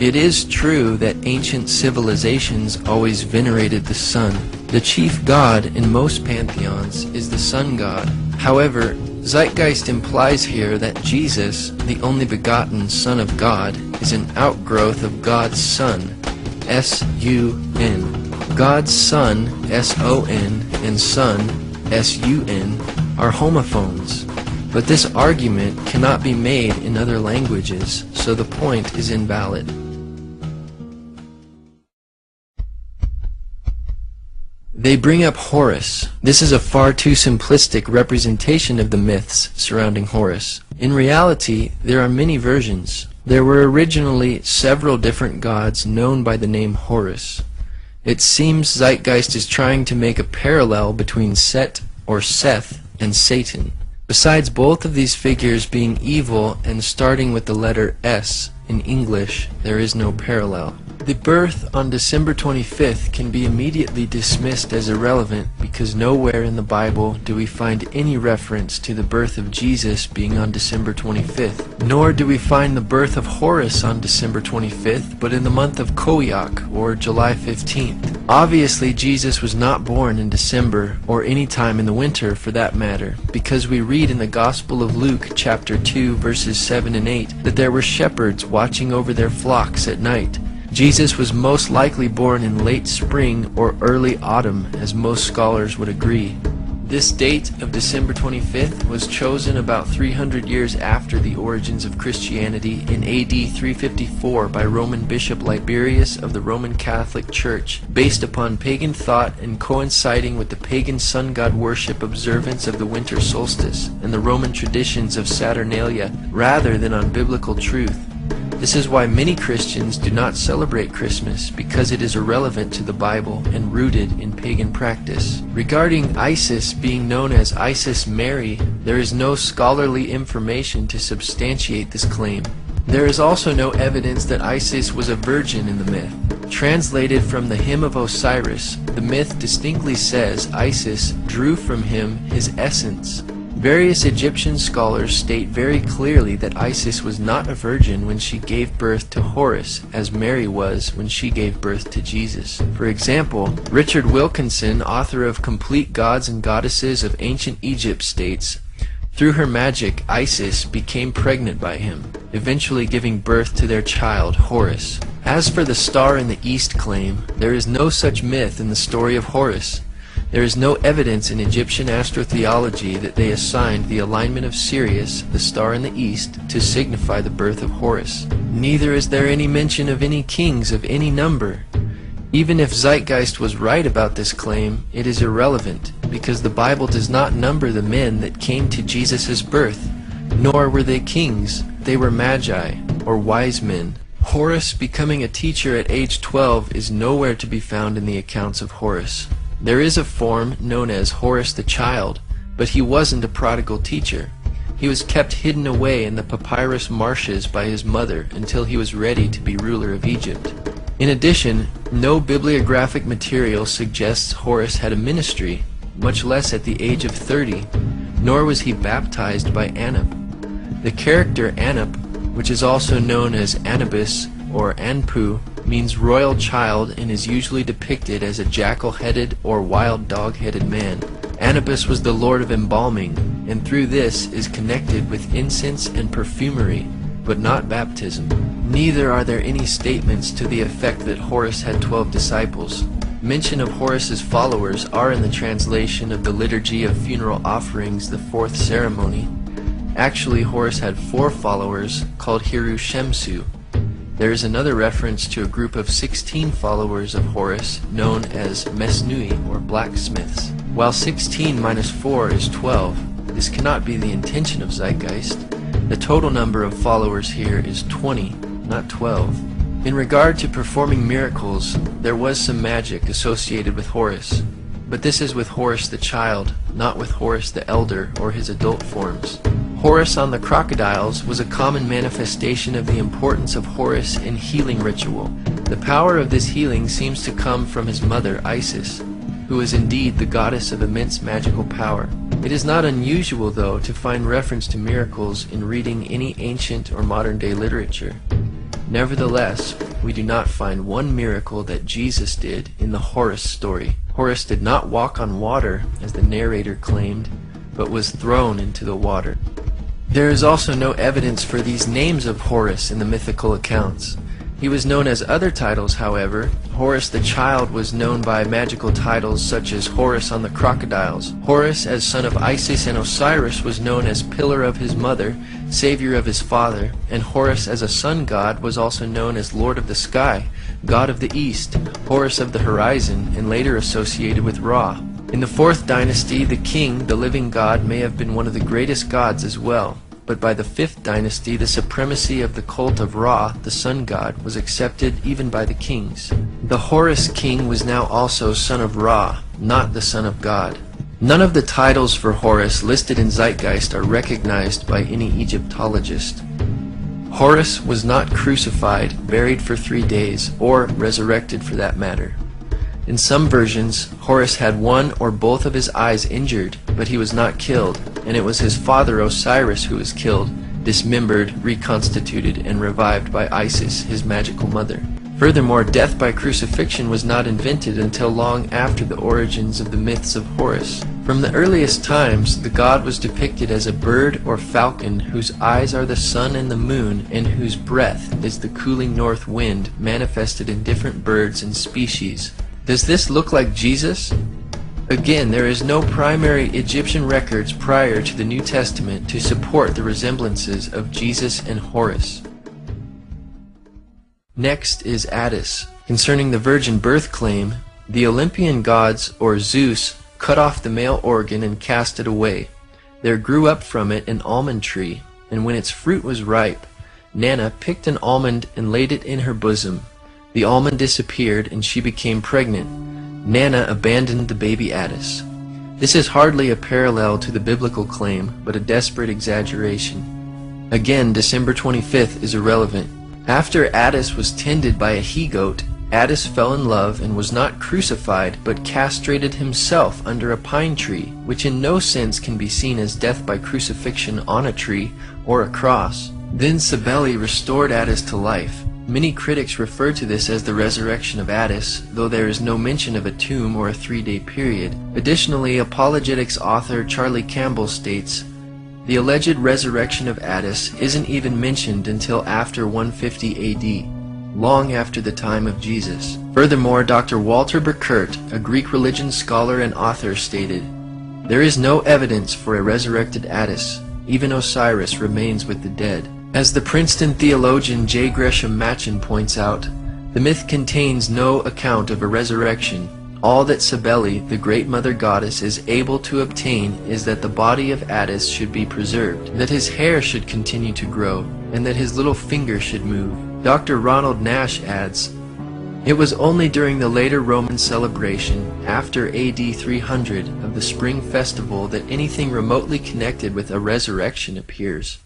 It is true that ancient civilizations always venerated the sun. The chief god in most pantheons is the sun god. However, Zeitgeist implies here that Jesus, the only begotten Son of God, is an outgrowth of God's Son, S-U-N. God's Son, S-O-N, and Son, S-U-N, are homophones. But this argument cannot be made in other languages, so the point is invalid. They bring up Horus. This is a far too simplistic representation of the myths surrounding Horus. In reality, there are many versions. There were originally several different gods known by the name Horus. It seems Zeitgeist is trying to make a parallel between Set or Seth and Satan. Besides both of these figures being evil and starting with the letter S in English, there is no parallel. The birth on December 25th can be immediately dismissed as irrelevant because nowhere in the Bible do we find any reference to the birth of Jesus being on December 25th. Nor do we find the birth of Horus on December 25th, but in the month of Koyak, or July 15th. Obviously, Jesus was not born in December, or any time in the winter for that matter, because we read in the Gospel of Luke, chapter 2, verses 7 and 8, that there were shepherds watching over their flocks at night. Jesus was most likely born in late spring or early autumn, as most scholars would agree. This date of December 25th was chosen about 300 years after the origins of Christianity in AD 354 by Roman Bishop Liberius of the Roman Catholic Church, based upon pagan thought and coinciding with the pagan sun god worship observance of the winter solstice and the Roman traditions of Saturnalia, rather than on biblical truth. This is why many Christians do not celebrate Christmas, because it is irrelevant to the Bible and rooted in pagan practice. Regarding Isis being known as Isis Mary, there is no scholarly information to substantiate this claim. There is also no evidence that Isis was a virgin in the myth. Translated from the Hymn of Osiris, the myth distinctly says Isis drew from him his essence. Various Egyptian scholars state very clearly that Isis was not a virgin when she gave birth to Horus, as Mary was when she gave birth to Jesus. For example, Richard Wilkinson, author of Complete Gods and Goddesses of Ancient Egypt, states, "Through her magic, Isis became pregnant by him, eventually giving birth to their child, Horus." As for the star in the east claim, there is no such myth in the story of Horus. There is no evidence in Egyptian astrotheology that they assigned the alignment of Sirius, the star in the east, to signify the birth of Horus. Neither is there any mention of any kings of any number. Even if Zeitgeist was right about this claim, it is irrelevant, because the Bible does not number the men that came to Jesus' birth, nor were they kings, they were magi, or wise men. Horus becoming a teacher at age 12 is nowhere to be found in the accounts of Horus. There is a form known as Horus the Child, but he wasn't a prodigal teacher. He was kept hidden away in the papyrus marshes by his mother until he was ready to be ruler of Egypt. In addition, no bibliographic material suggests Horus had a ministry, much less at the age of 30, nor was he baptized by Anup. The character Anup, which is also known as Anubis or Anpu, means royal child and is usually depicted as a jackal-headed or wild dog-headed man. Anubis was the lord of embalming, and through this is connected with incense and perfumery, but not baptism. Neither are there any statements to the effect that Horus had 12 disciples. Mention of Horus's followers are in the translation of the Liturgy of Funeral Offerings, the 4th ceremony. Actually, Horus had 4 followers called Hiru Shemsu. There is another reference to a group of 16 followers of Horus known as Mesnui, or blacksmiths. While 16 minus 4 is 12, this cannot be the intention of Zeitgeist. The total number of followers here is 20, not 12. In regard to performing miracles, there was some magic associated with Horus, but this is with Horus the child, not with Horus the elder or his adult forms. Horus on the crocodiles was a common manifestation of the importance of Horus in healing ritual. The power of this healing seems to come from his mother, Isis, who is indeed the goddess of immense magical power. It is not unusual, though, to find reference to miracles in reading any ancient or modern-day literature. Nevertheless, we do not find one miracle that Jesus did in the Horus story. Horus did not walk on water, as the narrator claimed, but was thrown into the water. There is also no evidence for these names of Horus in the mythical accounts. He was known as other titles, however. Horus the child was known by magical titles such as Horus on the crocodiles. Horus, as son of Isis and Osiris, was known as pillar of his mother, savior of his father, and Horus as a sun god was also known as lord of the sky, god of the east, Horus of the horizon, and later associated with Ra. In the 4th dynasty, the king, the living god, may have been one of the greatest gods as well. But by the 5th dynasty, the supremacy of the cult of Ra, the sun god, was accepted even by the kings. The Horus king was now also son of Ra, not the son of God. None of the titles for Horus listed in Zeitgeist are recognized by any Egyptologist. Horus was not crucified, buried for 3 days, or resurrected for that matter. In some versions, Horus had one or both of his eyes injured, but he was not killed, and it was his father Osiris who was killed, dismembered, reconstituted, and revived by Isis, his magical mother. Furthermore, death by crucifixion was not invented until long after the origins of the myths of Horus. From the earliest times, the god was depicted as a bird or falcon whose eyes are the sun and the moon, and whose breath is the cooling north wind manifested in different birds and species. Does this look like Jesus? Again, there is no primary Egyptian records prior to the New Testament to support the resemblances of Jesus and Horus. Next is Attis. Concerning the virgin birth claim, the Olympian gods, or Zeus, cut off the male organ and cast it away. There grew up from it an almond tree, and when its fruit was ripe, Nana picked an almond and laid it in her bosom. The almond disappeared, and she became pregnant. Nana abandoned the baby Attis. This is hardly a parallel to the biblical claim, but a desperate exaggeration. Again, December 25th is irrelevant. After Attis was tended by a he-goat, Attis fell in love and was not crucified, but castrated himself under a pine tree, which in no sense can be seen as death by crucifixion on a tree or a cross. Then Cybele restored Attis to life. Many critics refer to this as the resurrection of Attis, though there is no mention of a tomb or a 3-day period. Additionally, apologetics author Charlie Campbell states, the alleged resurrection of Attis isn't even mentioned until after 150 AD, long after the time of Jesus. Furthermore, Dr. Walter Burkert, a Greek religion scholar and author, stated, there is no evidence for a resurrected Attis. Even Osiris remains with the dead. As the Princeton theologian J. Gresham Machen points out, the myth contains no account of a resurrection. All that Cybele, the great mother goddess, is able to obtain is that the body of Attis should be preserved, that his hair should continue to grow, and that his little finger should move. Dr. Ronald Nash adds, it was only during the later Roman celebration, after AD 300, of the spring festival that anything remotely connected with a resurrection appears.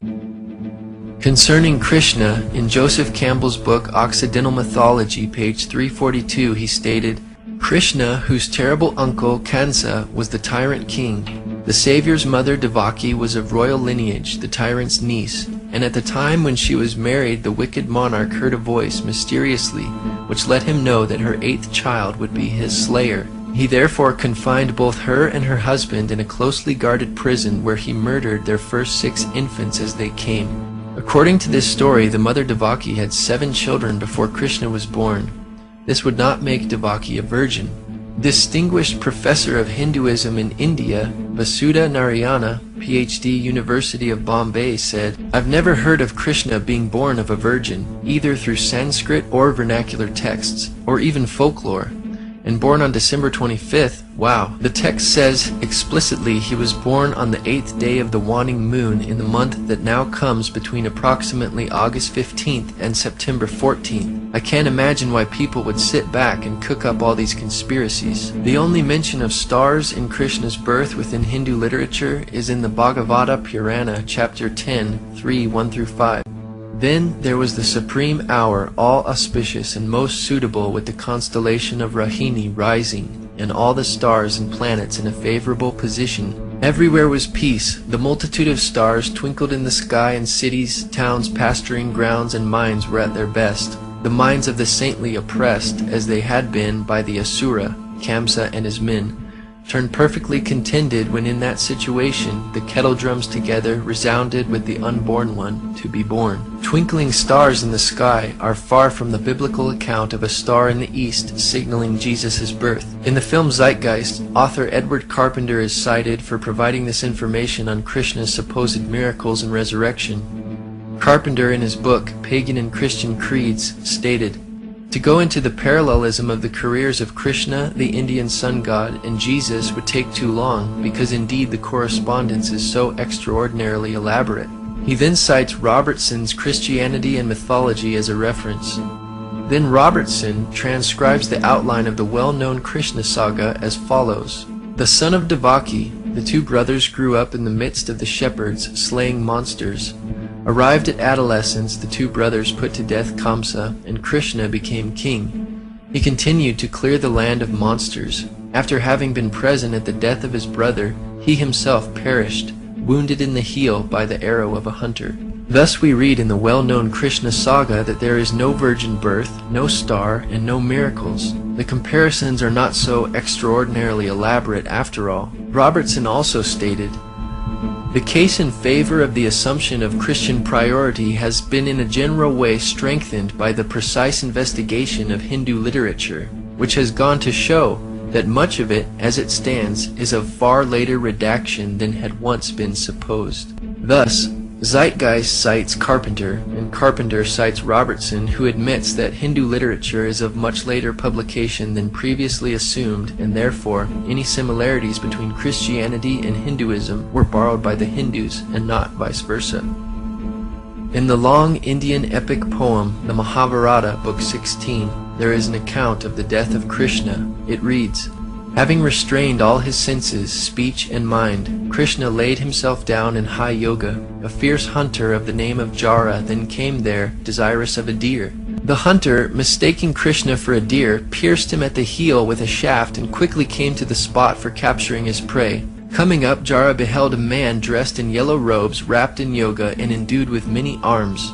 Concerning Krishna, in Joseph Campbell's book Occidental Mythology, page 342, he stated, Krishna, whose terrible uncle Kansa was the tyrant king, the Savior's mother Devaki was of royal lineage, the tyrant's niece, and at the time when she was married, the wicked monarch heard a voice mysteriously, which let him know that her 8th child would be his slayer. He therefore confined both her and her husband in a closely guarded prison where he murdered their first 6 infants as they came. According to this story, the mother Devaki had 7 children before Krishna was born. This would not make Devaki a virgin. Distinguished professor of Hinduism in India, Vasudha Narayana, PhD, University of Bombay, said, I've never heard of Krishna being born of a virgin, either through Sanskrit or vernacular texts, or even folklore. And born on December 25th, wow. The text says explicitly he was born on the 8th day of the waning moon in the month that now comes between approximately August 15th and September 14th. I can't imagine why people would sit back and cook up all these conspiracies. The only mention of stars in Krishna's birth within Hindu literature is in the Bhagavata Purana, chapter 10, 3, 1-5. Then there was the supreme hour, all auspicious and most suitable, with the constellation of Rahini rising, and all the stars and planets in a favorable position, Everywhere was peace. The multitude of stars twinkled in the sky, and cities, towns, pasturing grounds, and mines were at their best. The minds of the saintly, oppressed as they had been by the Asura, Kamsa and his men, turned perfectly contented when in that situation the kettle drums together resounded with the unborn one to be born. Twinkling stars in the sky are far from the biblical account of a star in the east signaling Jesus' birth. In the film Zeitgeist, author Edward Carpenter is cited for providing this information on Krishna's supposed miracles and resurrection. Carpenter, in his book Pagan and Christian Creeds, stated, "To go into the parallelism of the careers of Krishna, the Indian sun god, and Jesus would take too long, because indeed the correspondence is so extraordinarily elaborate." He then cites Robertson's Christianity and Mythology as a reference. Then Robertson transcribes the outline of the well-known Krishna saga as follows. The son of Devaki, the two brothers grew up in the midst of the shepherds, slaying monsters. Arrived at adolescence, the two brothers put to death Kamsa, and Krishna became king. He continued to clear the land of monsters. After having been present at the death of his brother, he himself perished, wounded in the heel by the arrow of a hunter. Thus we read in the well-known Krishna saga that there is no virgin birth, no star, and no miracles. The comparisons are not so extraordinarily elaborate after all. Robertson also stated, "The case in favor of the assumption of Christian priority has been in a general way strengthened by the precise investigation of Hindu literature, which has gone to show that much of it, as it stands, is of far later redaction than had once been supposed." Thus, Zeitgeist cites Carpenter, and Carpenter cites Robertson, who admits that Hindu literature is of much later publication than previously assumed, and therefore any similarities between Christianity and Hinduism were borrowed by the Hindus and not vice versa. In the long Indian epic poem, the Mahabharata, Book 16, there is an account of the death of Krishna. It reads, "Having restrained all his senses, speech, and mind, Krishna laid himself down in high yoga. A fierce hunter of the name of Jara then came there, desirous of a deer. The hunter, mistaking Krishna for a deer, pierced him at the heel with a shaft and quickly came to the spot for capturing his prey. Coming up, Jara beheld a man dressed in yellow robes, wrapped in yoga, and endued with many arms.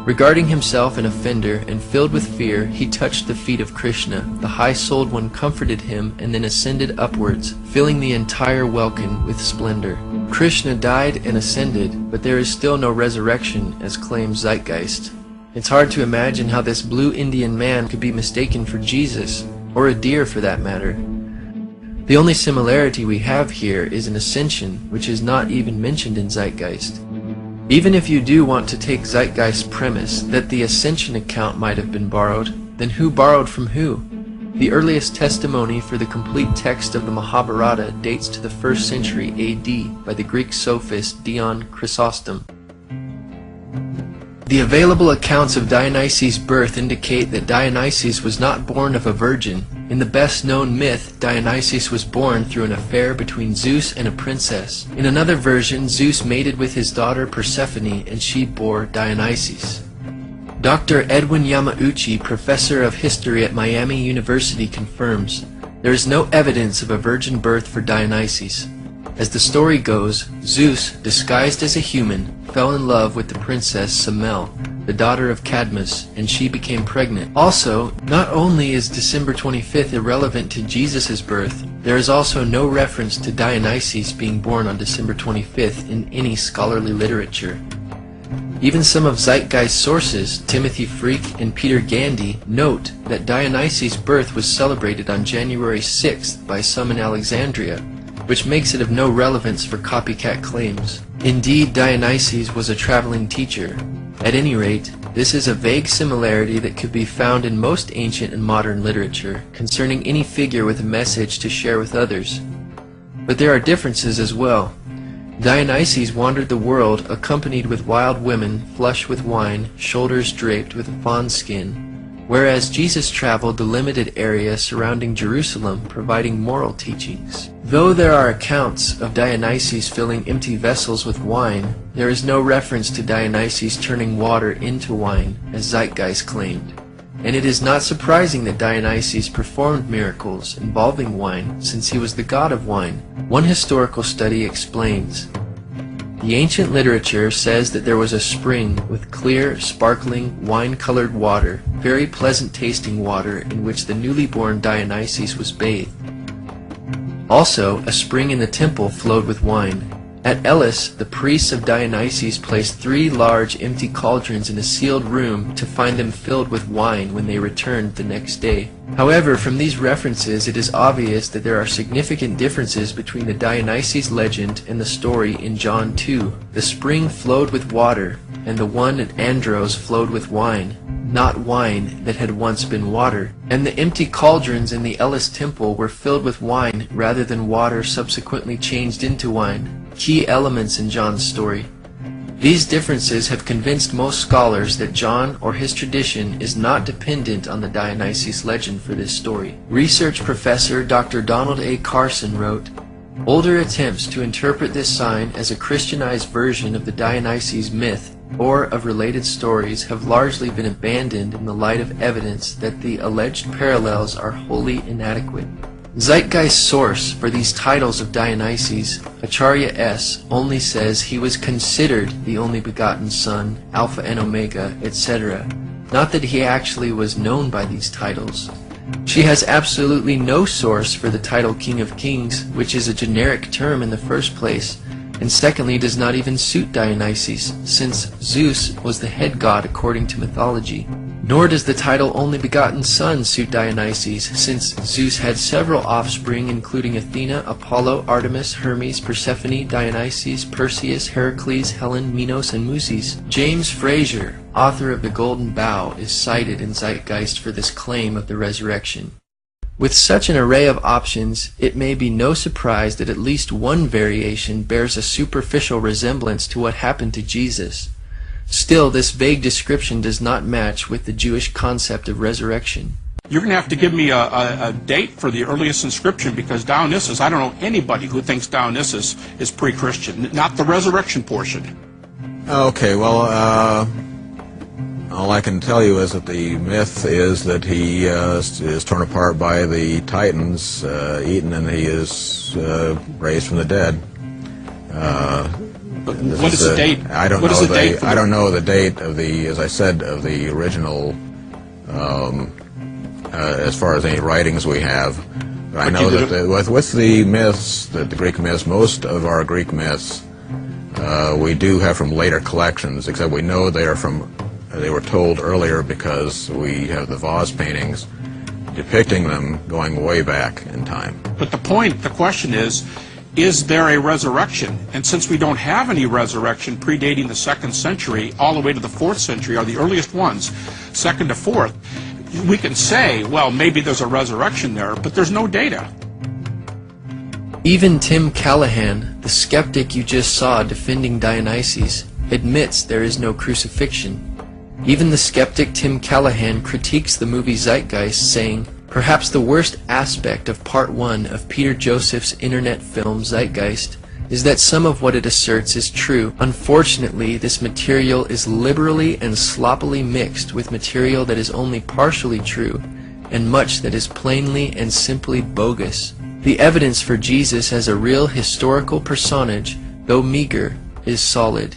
Regarding himself an offender, and filled with fear, he touched the feet of Krishna. The high-souled one comforted him, and then ascended upwards, filling the entire welkin with splendor. Krishna died and ascended, but there is still no resurrection, as claims Zeitgeist. It's hard to imagine how this blue Indian man could be mistaken for Jesus, or a deer for that matter. The only similarity we have here is an ascension, which is not even mentioned in Zeitgeist. Even if you do want to take Zeitgeist's premise that the ascension account might have been borrowed, then who borrowed from who? The earliest testimony for the complete text of the Mahabharata dates to the 1st century AD by the Greek sophist Dion Chrysostom. The available accounts of Dionysus' birth indicate that Dionysus was not born of a virgin. In the best-known myth, Dionysus was born through an affair between Zeus and a princess. In another version, Zeus mated with his daughter Persephone, and she bore Dionysus. Dr. Edwin Yamauchi, professor of history at Miami University, confirms, there is no evidence of a virgin birth for Dionysus. As the story goes, Zeus, disguised as a human, fell in love with the princess Semele, the daughter of Cadmus, and she became pregnant. Also, not only is December 25th irrelevant to Jesus' birth, there is also no reference to Dionysus being born on December 25th in any scholarly literature. Even some of Zeitgeist's sources, Timothy Freke and Peter Gandy, note that Dionysus' birth was celebrated on January 6th by some in Alexandria, which makes it of no relevance for copycat claims. Indeed, Dionysus was a traveling teacher. At any rate, this is a vague similarity that could be found in most ancient and modern literature concerning any figure with a message to share with others. But there are differences as well. Dionysus wandered the world accompanied with wild women, flush with wine, shoulders draped with fawn skin, whereas Jesus traveled the limited area surrounding Jerusalem, providing moral teachings. Though there are accounts of Dionysus filling empty vessels with wine, there is no reference to Dionysus turning water into wine, as Zeitgeist claimed. and it is not surprising that Dionysus performed miracles involving wine, since he was the god of wine. One historical study explains, the ancient literature says that there was a spring with clear, sparkling, wine-colored water, very pleasant-tasting water in which the newly born Dionysus was bathed. Also, a spring in the temple flowed with wine. At Elis, the priests of Dionysus placed 3 large empty cauldrons in a sealed room to find them filled with wine when they returned the next day. However, from these references it is obvious that there are significant differences between the Dionysus legend and the story in John 2. The spring flowed with water, and the one at Andros flowed with wine, not wine that had once been water. And the empty cauldrons in the Elis temple were filled with wine rather than water subsequently changed into wine. Key elements in John's story. These differences have convinced most scholars that John or his tradition is not dependent on the Dionysus legend for this story. Research professor Dr. Donald A. Carson wrote, older attempts to interpret this sign as a Christianized version of the Dionysus myth or of related stories have largely been abandoned in the light of evidence that the alleged parallels are wholly inadequate. Zeitgeist's source for these titles of Dionysus, Acharya S., only says he was considered the only begotten son, Alpha and Omega, etc., not that he actually was known by these titles. She has absolutely no source for the title King of Kings, which is a generic term in the first place, and secondly does not even suit Dionysus, since Zeus was the head god according to mythology. Nor does the title Only Begotten Son suit Dionysus, since Zeus had several offspring including Athena, Apollo, Artemis, Hermes, Persephone, Dionysus, Perseus, Heracles, Helen, Minos, and Muses. James Frazer, author of The Golden Bough, is cited in Zeitgeist for this claim of the resurrection. With such an array of options, it may be no surprise that at least one variation bears a superficial resemblance to what happened to Jesus. Still, this vague description does not match with the Jewish concept of resurrection. You're going to have to give me a date for the earliest inscription, because Dionysus, I don't know anybody who thinks Dionysus is pre-Christian, not the resurrection portion. Okay, well, all I can tell you is that the myth is that he is torn apart by the Titans, eaten, and he is raised from the dead. But what is the date? I don't know the date of the, as I said, of the original, as far as any writings we have. But I know that with the myths, the Greek myths, most of our Greek myths, we do have from later collections, except we know they were told earlier because we have the vase paintings depicting them going way back in time. But the question is there a resurrection? And since we don't have any resurrection predating the 2nd century all the way to the 4th century, are the earliest ones, 2nd to 4th, we can say, well, maybe there's a resurrection there, but there's no data. Even Tim Callahan, the skeptic you just saw defending Dionysus, admits there is no crucifixion. Even the skeptic Tim Callahan critiques the movie Zeitgeist, saying, perhaps the worst aspect of Part 1 of Peter Joseph's internet film Zeitgeist is that some of what it asserts is true. Unfortunately, this material is liberally and sloppily mixed with material that is only partially true, and much that is plainly and simply bogus. The evidence for Jesus as a real historical personage, though meager, is solid.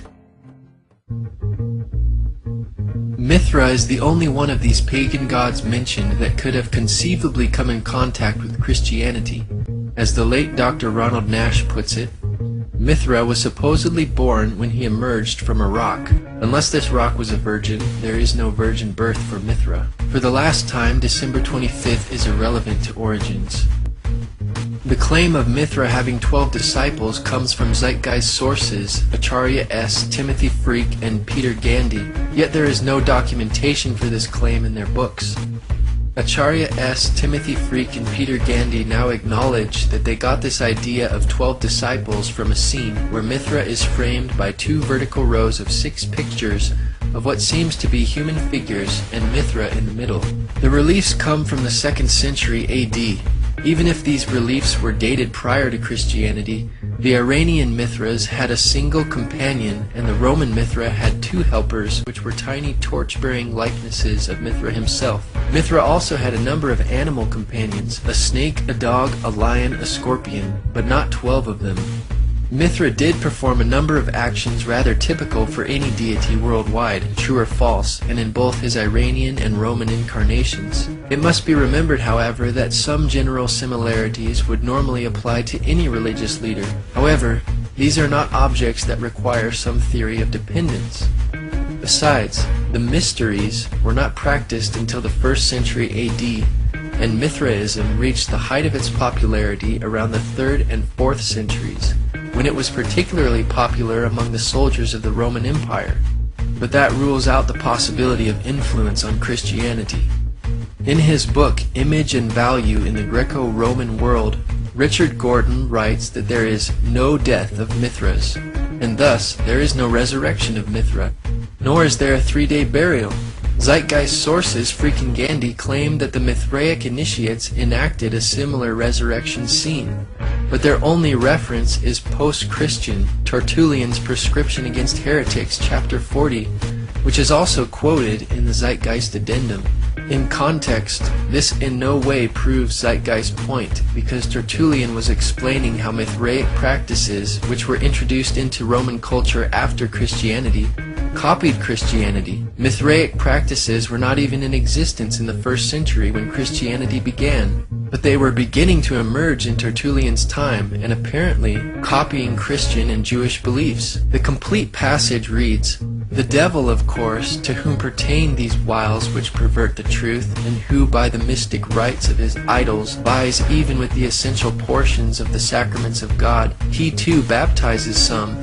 Mithra is the only one of these pagan gods mentioned that could have conceivably come in contact with Christianity. As the late Dr. Ronald Nash puts it, Mithra was supposedly born when he emerged from a rock. Unless this rock was a virgin, there is no virgin birth for Mithra. For the last time, December 25th is irrelevant to origins. The claim of Mithra having 12 disciples comes from Zeitgeist sources, Acharya S., Timothy Freak, and Peter Gandy, yet there is no documentation for this claim in their books. Acharya S., Timothy Freak, and Peter Gandy now acknowledge that they got this idea of 12 disciples from a scene where Mithra is framed by 2 vertical rows of 6 pictures of what seems to be human figures and Mithra in the middle. The reliefs come from the 2nd century AD. Even if these reliefs were dated prior to Christianity, the Iranian Mithras had a single companion, and the Roman Mithra had two helpers, which were tiny torch-bearing likenesses of Mithra himself. Mithra also had a number of animal companions, a snake, a dog, a lion, a scorpion, but not 12 of them. Mithra did perform a number of actions rather typical for any deity worldwide, true or false, and in both his Iranian and Roman incarnations. It must be remembered, however, that some general similarities would normally apply to any religious leader. However, these are not objects that require some theory of dependence. Besides, the mysteries were not practiced until the 1st century AD, and Mithraism reached the height of its popularity around the 3rd and 4th centuries, when it was particularly popular among the soldiers of the Roman Empire. But that rules out the possibility of influence on Christianity. In his book, Image and Value in the Greco-Roman World, Richard Gordon writes that there is no death of Mithras, and thus there is no resurrection of Mithra, nor is there a 3-day burial. Zeitgeist sources Propaganda.Die claim that the Mithraic initiates enacted a similar resurrection scene, but their only reference is post-Christian Tertullian's Prescription Against Heretics, chapter 40, which is also quoted in the Zeitgeist Addendum. In context, this in no way proves Zeitgeist's point, because Tertullian was explaining how Mithraic practices, which were introduced into Roman culture after Christianity, copied Christianity. Mithraic practices were not even in existence in the 1st century when Christianity began, but they were beginning to emerge in Tertullian's time and apparently copying Christian and Jewish beliefs. The complete passage reads, "The devil, of course, to whom pertain these wiles which pervert the truth, and who by the mystic rites of his idols vies even with the essential portions of the sacraments of God, he too baptizes some.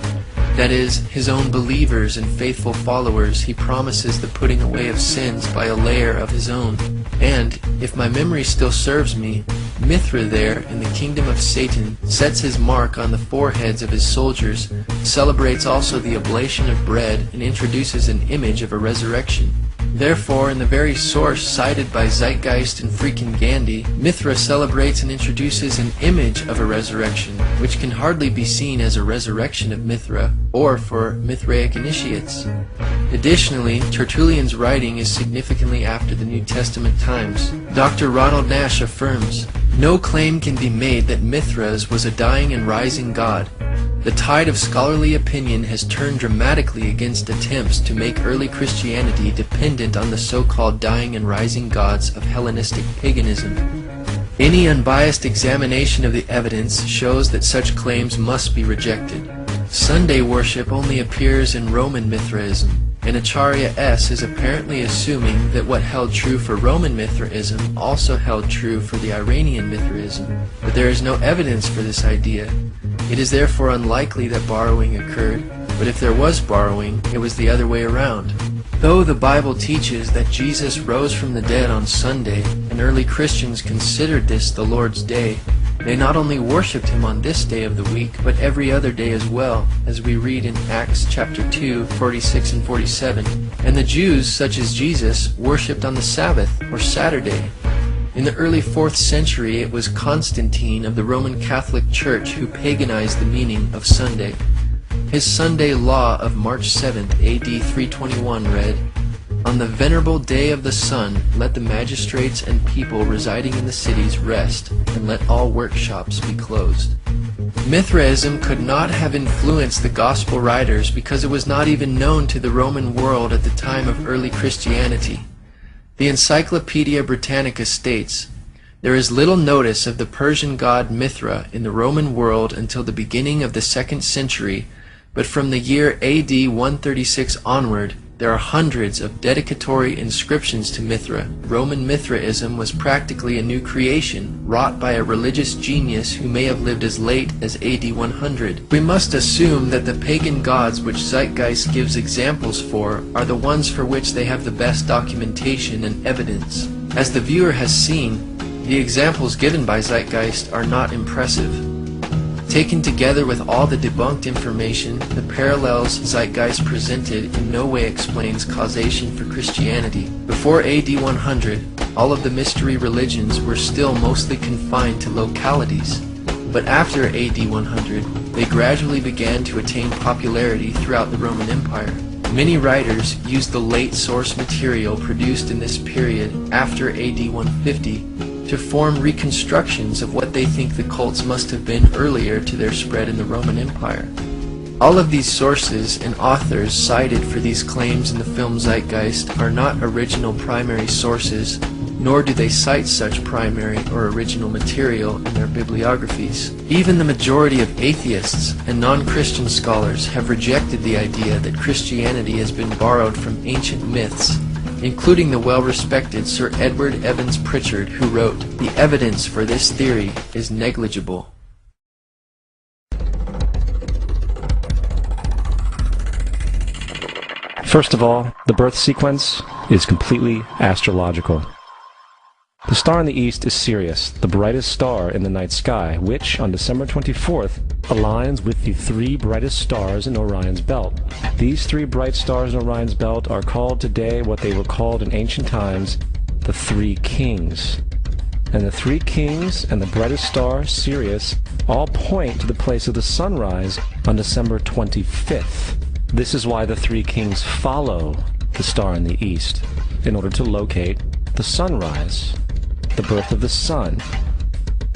That is, his own believers and faithful followers he promises the putting away of sins by a layer of his own. And, if my memory still serves me, Mithra there, in the kingdom of Satan, sets his mark on the foreheads of his soldiers, celebrates also the oblation of bread, and introduces an image of a resurrection. Therefore, in the very source cited by Zeitgeist and Propaganda, Mithra celebrates and introduces an image of a resurrection, which can hardly be seen as a resurrection of Mithra, or for Mithraic initiates. Additionally, Tertullian's writing is significantly after the New Testament times. Dr. Ronald Nash affirms, "No claim can be made that Mithras was a dying and rising god. The tide of scholarly opinion has turned dramatically against attempts to make early Christianity dependent on the so-called dying and rising gods of Hellenistic paganism. Any unbiased examination of the evidence shows that such claims must be rejected. Sunday worship only appears in Roman Mithraism, and Acharya S. is apparently assuming that what held true for Roman Mithraism also held true for the Iranian Mithraism, but there is no evidence for this idea. It is therefore unlikely that borrowing occurred, but if there was borrowing, it was the other way around. Though the Bible teaches that Jesus rose from the dead on Sunday, and early Christians considered this the Lord's Day, they not only worshipped him on this day of the week, but every other day as well, as we read in Acts chapter 2, 46 and 47. And the Jews, such as Jesus, worshipped on the Sabbath, or Saturday. In the early 4th century, it was Constantine of the Roman Catholic Church who paganized the meaning of Sunday. His Sunday law of March 7th, AD 321 read, "On the venerable day of the sun, let the magistrates and people residing in the cities rest, and let all workshops be closed." Mithraism could not have influenced the Gospel writers because it was not even known to the Roman world at the time of early Christianity. The Encyclopedia Britannica states, "There is little notice of the Persian god Mithra in the Roman world until the beginning of the 2nd century, but from the year AD 136 onward, there are hundreds of dedicatory inscriptions to Mithra. Roman Mithraism was practically a new creation, wrought by a religious genius who may have lived as late as AD 100. We must assume that the pagan gods which Zeitgeist gives examples for are the ones for which they have the best documentation and evidence. As the viewer has seen, the examples given by Zeitgeist are not impressive. Taken together with all the debunked information, the parallels Zeitgeist presented in no way explains causation for Christianity. Before AD 100, all of the mystery religions were still mostly confined to localities. But after AD 100, they gradually began to attain popularity throughout the Roman Empire. Many writers used the late source material produced in this period after AD 150 to form reconstructions of what they think the cults must have been earlier to their spread in the Roman Empire. All of these sources and authors cited for these claims in the film Zeitgeist are not original primary sources, nor do they cite such primary or original material in their bibliographies. Even the majority of atheists and non-Christian scholars have rejected the idea that Christianity has been borrowed from ancient myths, including the well-respected Sir Edward Evans Pritchard, who wrote, "The evidence for this theory is negligible." First of all, the birth sequence is completely astrological. The star in the east is Sirius, the brightest star in the night sky, which, on December 24th, aligns with the three brightest stars in Orion's belt. These three bright stars in Orion's belt are called today what they were called in ancient times, the Three Kings. And the Three Kings and the brightest star, Sirius, all point to the place of the sunrise on December 25th. This is why the Three Kings follow the star in the east, in order to locate the sunrise, the birth of the sun.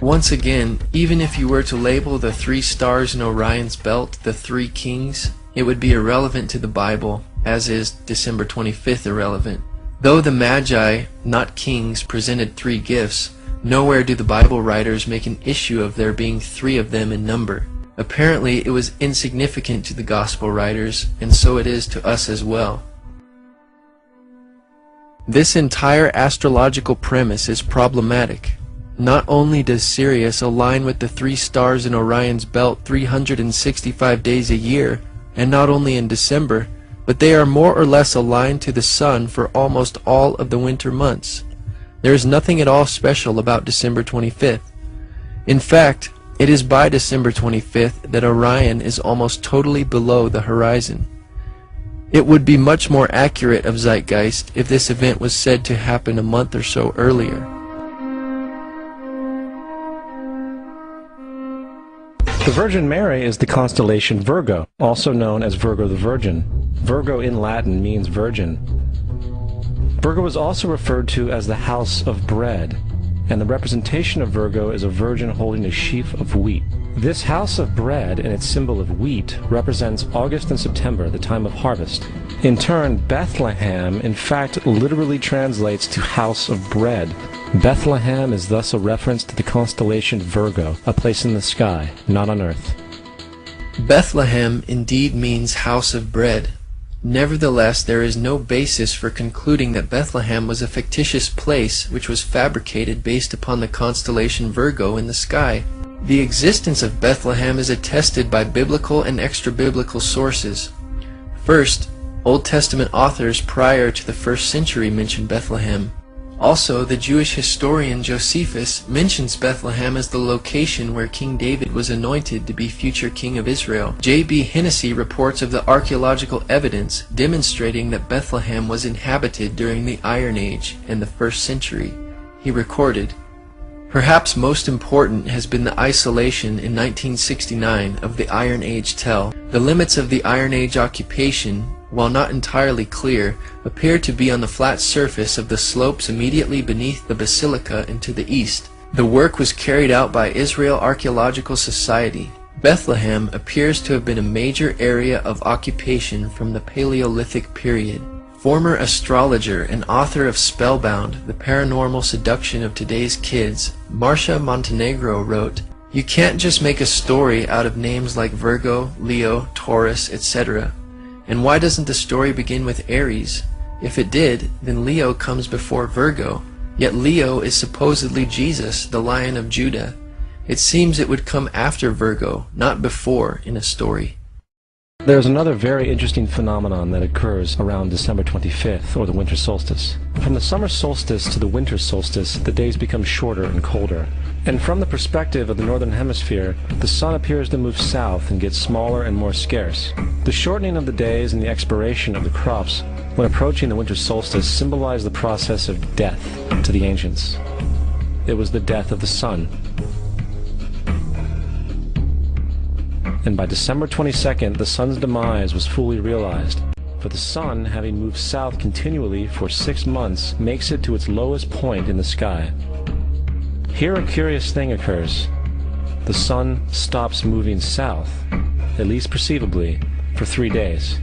Once again, even if you were to label the three stars in Orion's belt the Three Kings, it would be irrelevant to the Bible, as is December 25th irrelevant. Though the Magi, not kings, presented three gifts, nowhere do the Bible writers make an issue of there being three of them in number. Apparently, it was insignificant to the Gospel writers, and so it is to us as well. This entire astrological premise is problematic. Not only does Sirius align with the three stars in Orion's belt 365 days a year, and not only in December, but they are more or less aligned to the sun for almost all of the winter months. There is nothing at all special about December 25th. In fact, it is by December 25th that Orion is almost totally below the horizon. It would be much more accurate of Zeitgeist if this event was said to happen a month or so earlier. The Virgin Mary is the constellation Virgo, also known as Virgo the Virgin. Virgo in Latin means virgin. Virgo is also referred to as the house of bread, and the representation of Virgo is a virgin holding a sheaf of wheat. This house of bread and its symbol of wheat represents August and September, the time of harvest. In turn, Bethlehem in fact literally translates to house of bread. Bethlehem is thus a reference to the constellation Virgo, a place in the sky, not on earth. Bethlehem indeed means house of bread. Nevertheless, there is no basis for concluding that Bethlehem was a fictitious place which was fabricated based upon the constellation Virgo in the sky. The existence of Bethlehem is attested by biblical and extra-biblical sources. First, Old Testament authors prior to the 1st century mention Bethlehem. Also, the Jewish historian Josephus mentions Bethlehem as the location where King David was anointed to be future king of Israel. J.B. Hennessy reports of the archaeological evidence demonstrating that Bethlehem was inhabited during the Iron Age and the 1st century. He recorded, "Perhaps most important has been the isolation in 1969 of the Iron Age tell. The limits of the Iron Age occupation, while not entirely clear, appear to be on the flat surface of the slopes immediately beneath the basilica and to the east. The work was carried out by Israel Archaeological Society. Bethlehem appears to have been a major area of occupation from the Paleolithic period." Former astrologer and author of Spellbound, The Paranormal Seduction of Today's Kids, Marcia Montenegro wrote, "You can't just make a story out of names like Virgo, Leo, Taurus, etc. And why doesn't the story begin with Aries? If it did, then Leo comes before Virgo, yet Leo is supposedly Jesus, the Lion of Judah. It seems it would come after Virgo, not before, in a story." There's another very interesting phenomenon that occurs around December 25th, or the winter solstice. From the summer solstice to the winter solstice, the days become shorter and colder. And from the perspective of the northern hemisphere, the sun appears to move south and get smaller and more scarce. The shortening of the days and the expiration of the crops when approaching the winter solstice symbolize the process of death to the ancients. It was the death of the sun. And by December 22nd, the sun's demise was fully realized. For the sun, having moved south continually for 6 months, makes it to its lowest point in the sky. Here a curious thing occurs. The sun stops moving south, at least perceivably, for 3 days.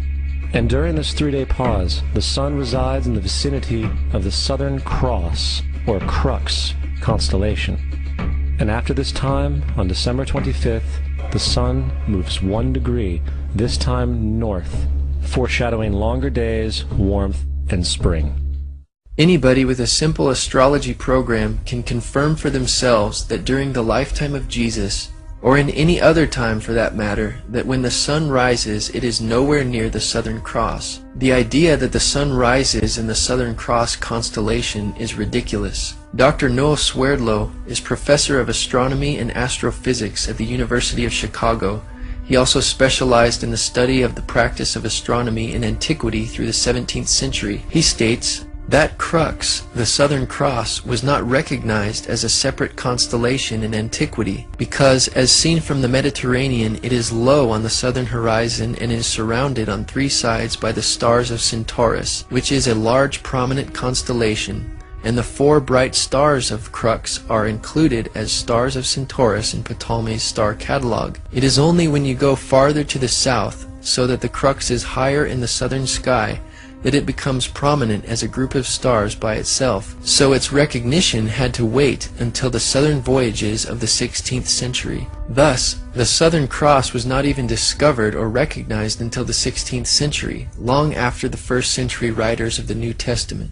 And during this 3-day pause, the sun resides in the vicinity of the Southern Cross, or Crux, constellation. And after this time, on December 25th, the sun moves 1 degree, this time north, foreshadowing longer days, warmth, and spring. Anybody with a simple astrology program can confirm for themselves that during the lifetime of Jesus, or in any other time for that matter, that when the sun rises, it is nowhere near the Southern Cross. The idea that the sun rises in the Southern Cross constellation is ridiculous. Dr. Noel Swerdlow is professor of astronomy and astrophysics at the University of Chicago. He also specialized in the study of the practice of astronomy in antiquity through the 17th century. He states, that crux, the Southern Cross, was not recognized as a separate constellation in antiquity because, as seen from the Mediterranean, it is low on the southern horizon and is surrounded on 3 sides by the stars of Centaurus, which is a large prominent constellation, and the 4 bright stars of crux are included as stars of Centaurus in Ptolemy's star catalog. It is only when you go farther to the south, so that the crux is higher in the southern sky, that it becomes prominent as a group of stars by itself, so its recognition had to wait until the southern voyages of the 16th century. Thus, the Southern Cross was not even discovered or recognized until the 16th century, long after the 1st century writers of the New Testament.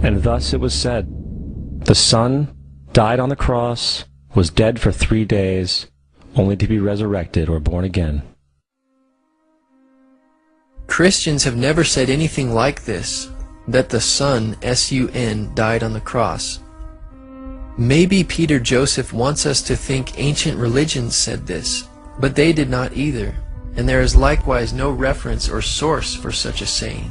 And thus it was said, the Son died on the cross, was dead for 3 days, only to be resurrected or born again. Christians have never said anything like this, that the Son, S-U-N, died on the cross. Maybe Peter Joseph wants us to think ancient religions said this, but they did not either, and there is likewise no reference or source for such a saying.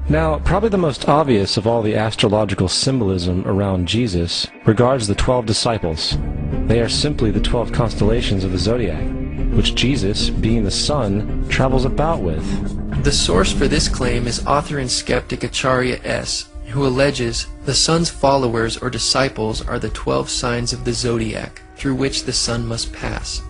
Now, probably the most obvious of all the astrological symbolism around Jesus regards the 12 disciples. They are simply the 12 constellations of the zodiac, which Jesus, being the sun, travels about with. The source for this claim is author and skeptic Acharya S., who alleges the sun's followers or disciples are the 12 signs of the zodiac through which the sun must pass.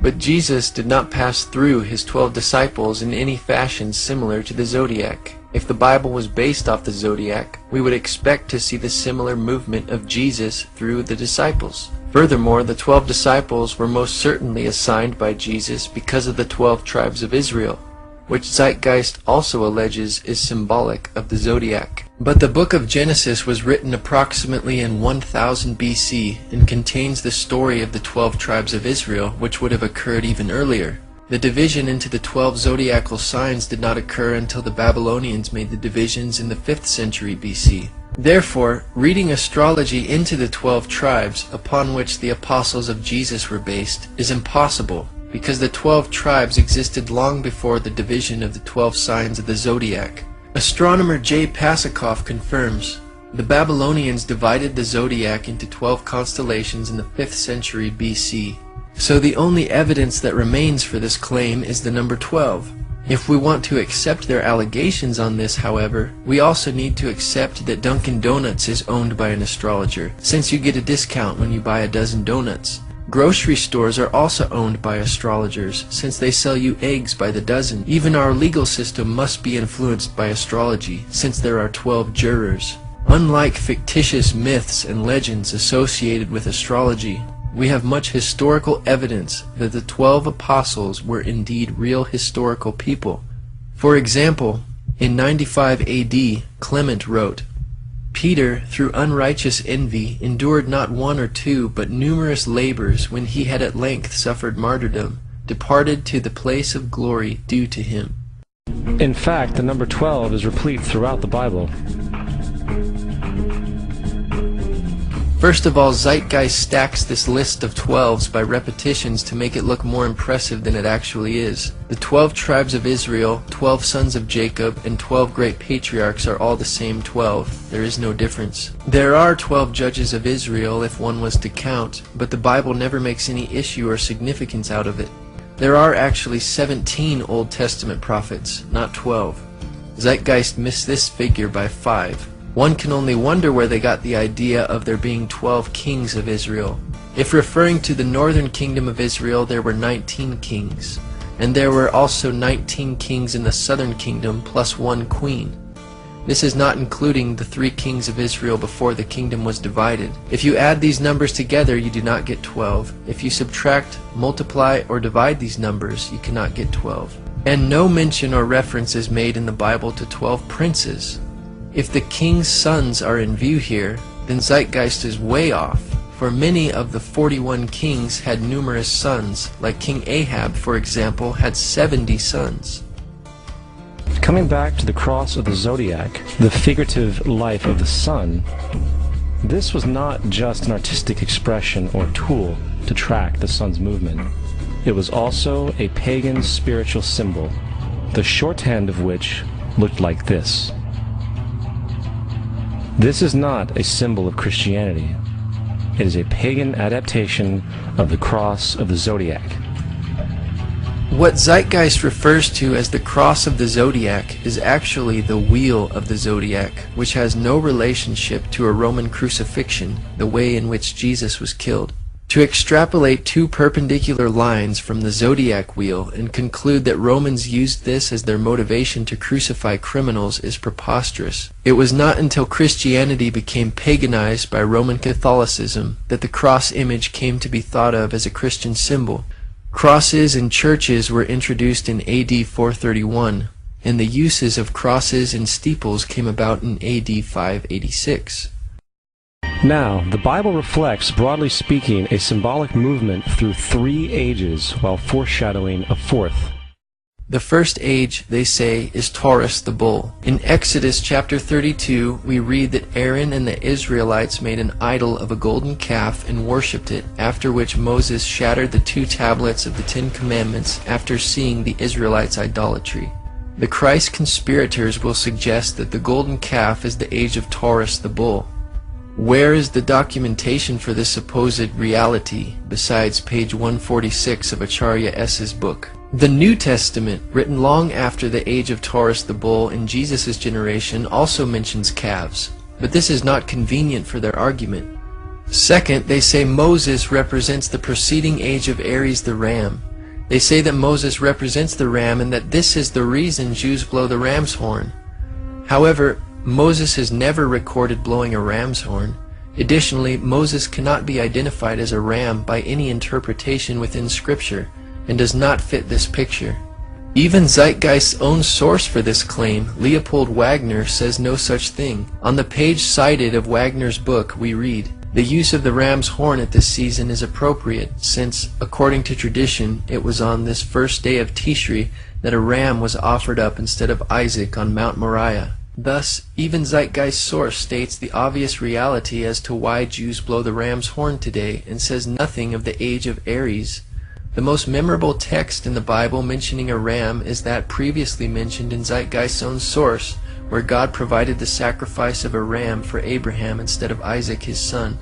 But Jesus did not pass through his 12 disciples in any fashion similar to the zodiac. If the Bible was based off the zodiac, we would expect to see the similar movement of Jesus through the disciples. Furthermore, the 12 disciples were most certainly assigned by Jesus because of the 12 tribes of Israel, which Zeitgeist also alleges is symbolic of the zodiac. But the book of Genesis was written approximately in 1000 BC and contains the story of the 12 tribes of Israel, which would have occurred even earlier. The division into the 12 zodiacal signs did not occur until the Babylonians made the divisions in the 5th century BC. Therefore, reading astrology into the 12 tribes upon which the apostles of Jesus were based is impossible, because the 12 tribes existed long before the division of the 12 signs of the zodiac. Astronomer J. Pasakoff confirms, the Babylonians divided the zodiac into 12 constellations in the 5th century BC. So the only evidence that remains for this claim is the number 12. If we want to accept their allegations on this, however, we also need to accept that Dunkin' Donuts is owned by an astrologer, since you get a discount when you buy a dozen donuts. Grocery stores are also owned by astrologers, since they sell you eggs by the dozen. Even our legal system must be influenced by astrology, since there are 12 jurors. Unlike fictitious myths and legends associated with astrology, we have much historical evidence that the 12 apostles were indeed real historical people. For example, in 95 AD, Clement wrote, Peter, through unrighteous envy, endured not 1 or 2, but numerous labors when he had at length suffered martyrdom. departed to the place of glory due to him. In fact, the number 12 is replete throughout the Bible. First of all, Zeitgeist stacks this list of 12s by repetitions to make it look more impressive than it actually is. The 12 tribes of Israel, 12 sons of Jacob, and 12 great patriarchs are all the same 12. There is no difference. There are 12 judges of Israel if one was to count, but the Bible never makes any issue or significance out of it. There are actually 17 Old Testament prophets, not 12. Zeitgeist missed this figure by 5. One can only wonder where they got the idea of there being 12 kings of Israel. If referring to the northern kingdom of Israel, there were 19 kings. And there were also 19 kings in the southern kingdom plus 1 queen. This is not including the 3 kings of Israel before the kingdom was divided. If you add these numbers together, you do not get 12. If you subtract, multiply, or divide these numbers, you cannot get 12. And no mention or reference is made in the Bible to 12 princes. If the king's sons are in view here, then Zeitgeist is way off, for many of the 41 kings had numerous sons, like King Ahab, for example, had 70 sons. Coming back to the cross of the zodiac, the figurative life of the sun, this was not just an artistic expression or tool to track the sun's movement. It was also a pagan spiritual symbol, the shorthand of which looked like this. This is not a symbol of Christianity. It is a pagan adaptation of the cross of the zodiac. What Zeitgeist refers to as the cross of the zodiac is actually the wheel of the zodiac, which has no relationship to a Roman crucifixion, the way in which Jesus was killed. To extrapolate 2 perpendicular lines from the zodiac wheel and conclude that Romans used this as their motivation to crucify criminals is preposterous. It was not until Christianity became paganized by Roman Catholicism that the cross image came to be thought of as a Christian symbol. Crosses in churches were introduced in AD 431, and the uses of crosses in steeples came about in AD 586. Now, the Bible reflects, broadly speaking, a symbolic movement through 3 ages while foreshadowing a 4th. The first age, they say, is Taurus the bull. In Exodus chapter 32, we read that Aaron and the Israelites made an idol of a golden calf and worshipped it, after which Moses shattered the 2 tablets of the 10 Commandments after seeing the Israelites' idolatry. The Christ conspirators will suggest that the golden calf is the age of Taurus the bull. Where is the documentation for this supposed reality, besides page 146 of Acharya S.'s book? The New Testament, written long after the age of Taurus the bull in Jesus' generation, also mentions calves, but this is not convenient for their argument. Second, they say Moses represents the preceding age of Aries the ram. They say that Moses represents the ram and that this is the reason Jews blow the ram's horn. However, Moses is never recorded blowing a ram's horn. Additionally, Moses cannot be identified as a ram by any interpretation within Scripture, and does not fit this picture. Even Zeitgeist's own source for this claim, Leopold Wagner, says no such thing. On the page cited of Wagner's book, we read, "The use of the ram's horn at this season is appropriate, since, according to tradition, it was on this first day of Tishri that a ram was offered up instead of Isaac on Mount Moriah." Thus, even Zeitgeist's source states the obvious reality as to why Jews blow the ram's horn today, and says nothing of the age of Aries. The most memorable text in the Bible mentioning a ram is that previously mentioned in Zeitgeist's own source, where God provided the sacrifice of a ram for Abraham instead of Isaac his son.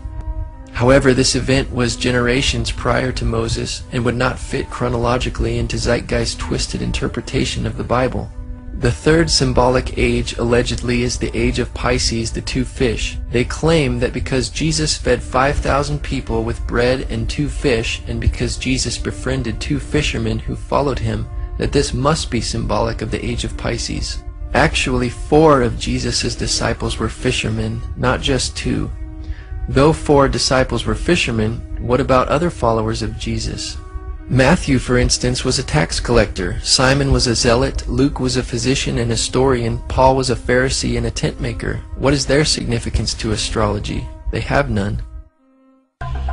However, this event was generations prior to Moses, and would not fit chronologically into Zeitgeist's twisted interpretation of the Bible. The third symbolic age allegedly is the age of Pisces, the 2 fish. They claim that because Jesus fed 5,000 people with bread and 2 fish, and because Jesus befriended 2 fishermen who followed him, that this must be symbolic of the age of Pisces. Actually, 4 of Jesus' disciples were fishermen, not just 2. Though 4 disciples were fishermen, what about other followers of Jesus? Matthew, for instance, was a tax collector, Simon was a zealot, Luke was a physician and historian, Paul was a Pharisee and a tent maker. What is their significance to astrology? They have none.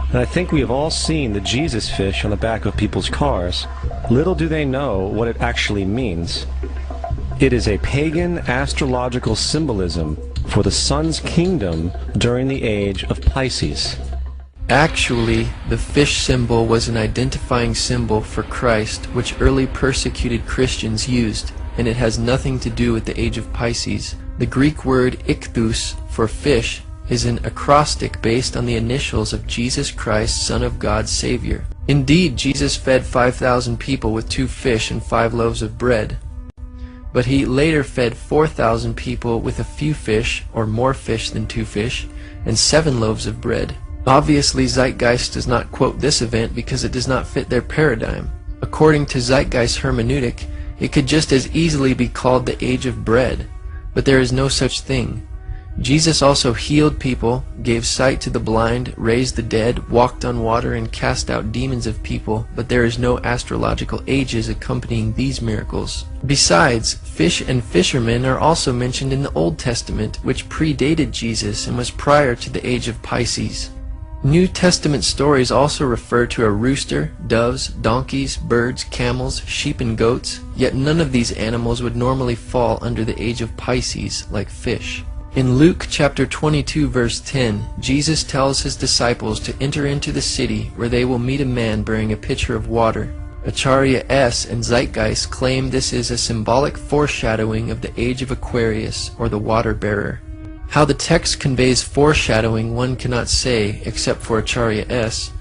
And I think we have all seen the Jesus fish on the back of people's cars. Little do they know what it actually means. It is a pagan astrological symbolism for the sun's kingdom during the age of Pisces. Actually, the fish symbol was an identifying symbol for Christ which early persecuted Christians used, and it has nothing to do with the age of Pisces. The Greek word ichthus for fish is an acrostic based on the initials of Jesus Christ, Son of God, Savior. Indeed, Jesus fed 5,000 people with 2 fish and 5 loaves of bread. But he later fed 4,000 people with a few fish, or more fish than 2 fish, and 7 loaves of bread. Obviously, Zeitgeist does not quote this event because it does not fit their paradigm. According to Zeitgeist hermeneutic, it could just as easily be called the age of bread, but there is no such thing. Jesus also healed people, gave sight to the blind, raised the dead, walked on water, and cast out demons of people, but there is no astrological ages accompanying these miracles. Besides, fish and fishermen are also mentioned in the Old Testament, which predated Jesus and was prior to the age of Pisces. New Testament stories also refer to a rooster, doves, donkeys, birds, camels, sheep, and goats, yet none of these animals would normally fall under the age of Pisces, like fish. In Luke chapter 22 verse 10, Jesus tells his disciples to enter into the city where they will meet a man bearing a pitcher of water. Acharya S. and Zeitgeist claim this is a symbolic foreshadowing of the age of Aquarius, or the water bearer. How the text conveys foreshadowing one cannot say, except for Acharya S.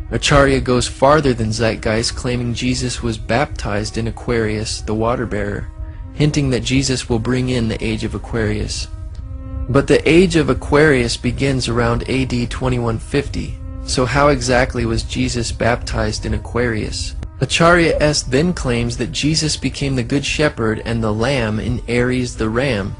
Acharya goes farther than Zeitgeist, claiming Jesus was baptized in Aquarius, the water bearer, hinting that Jesus will bring in the age of Aquarius. But the age of Aquarius begins around AD 2150, so how exactly was Jesus baptized in Aquarius? Acharya S. then claims that Jesus became the Good Shepherd and the Lamb in Aries the Ram.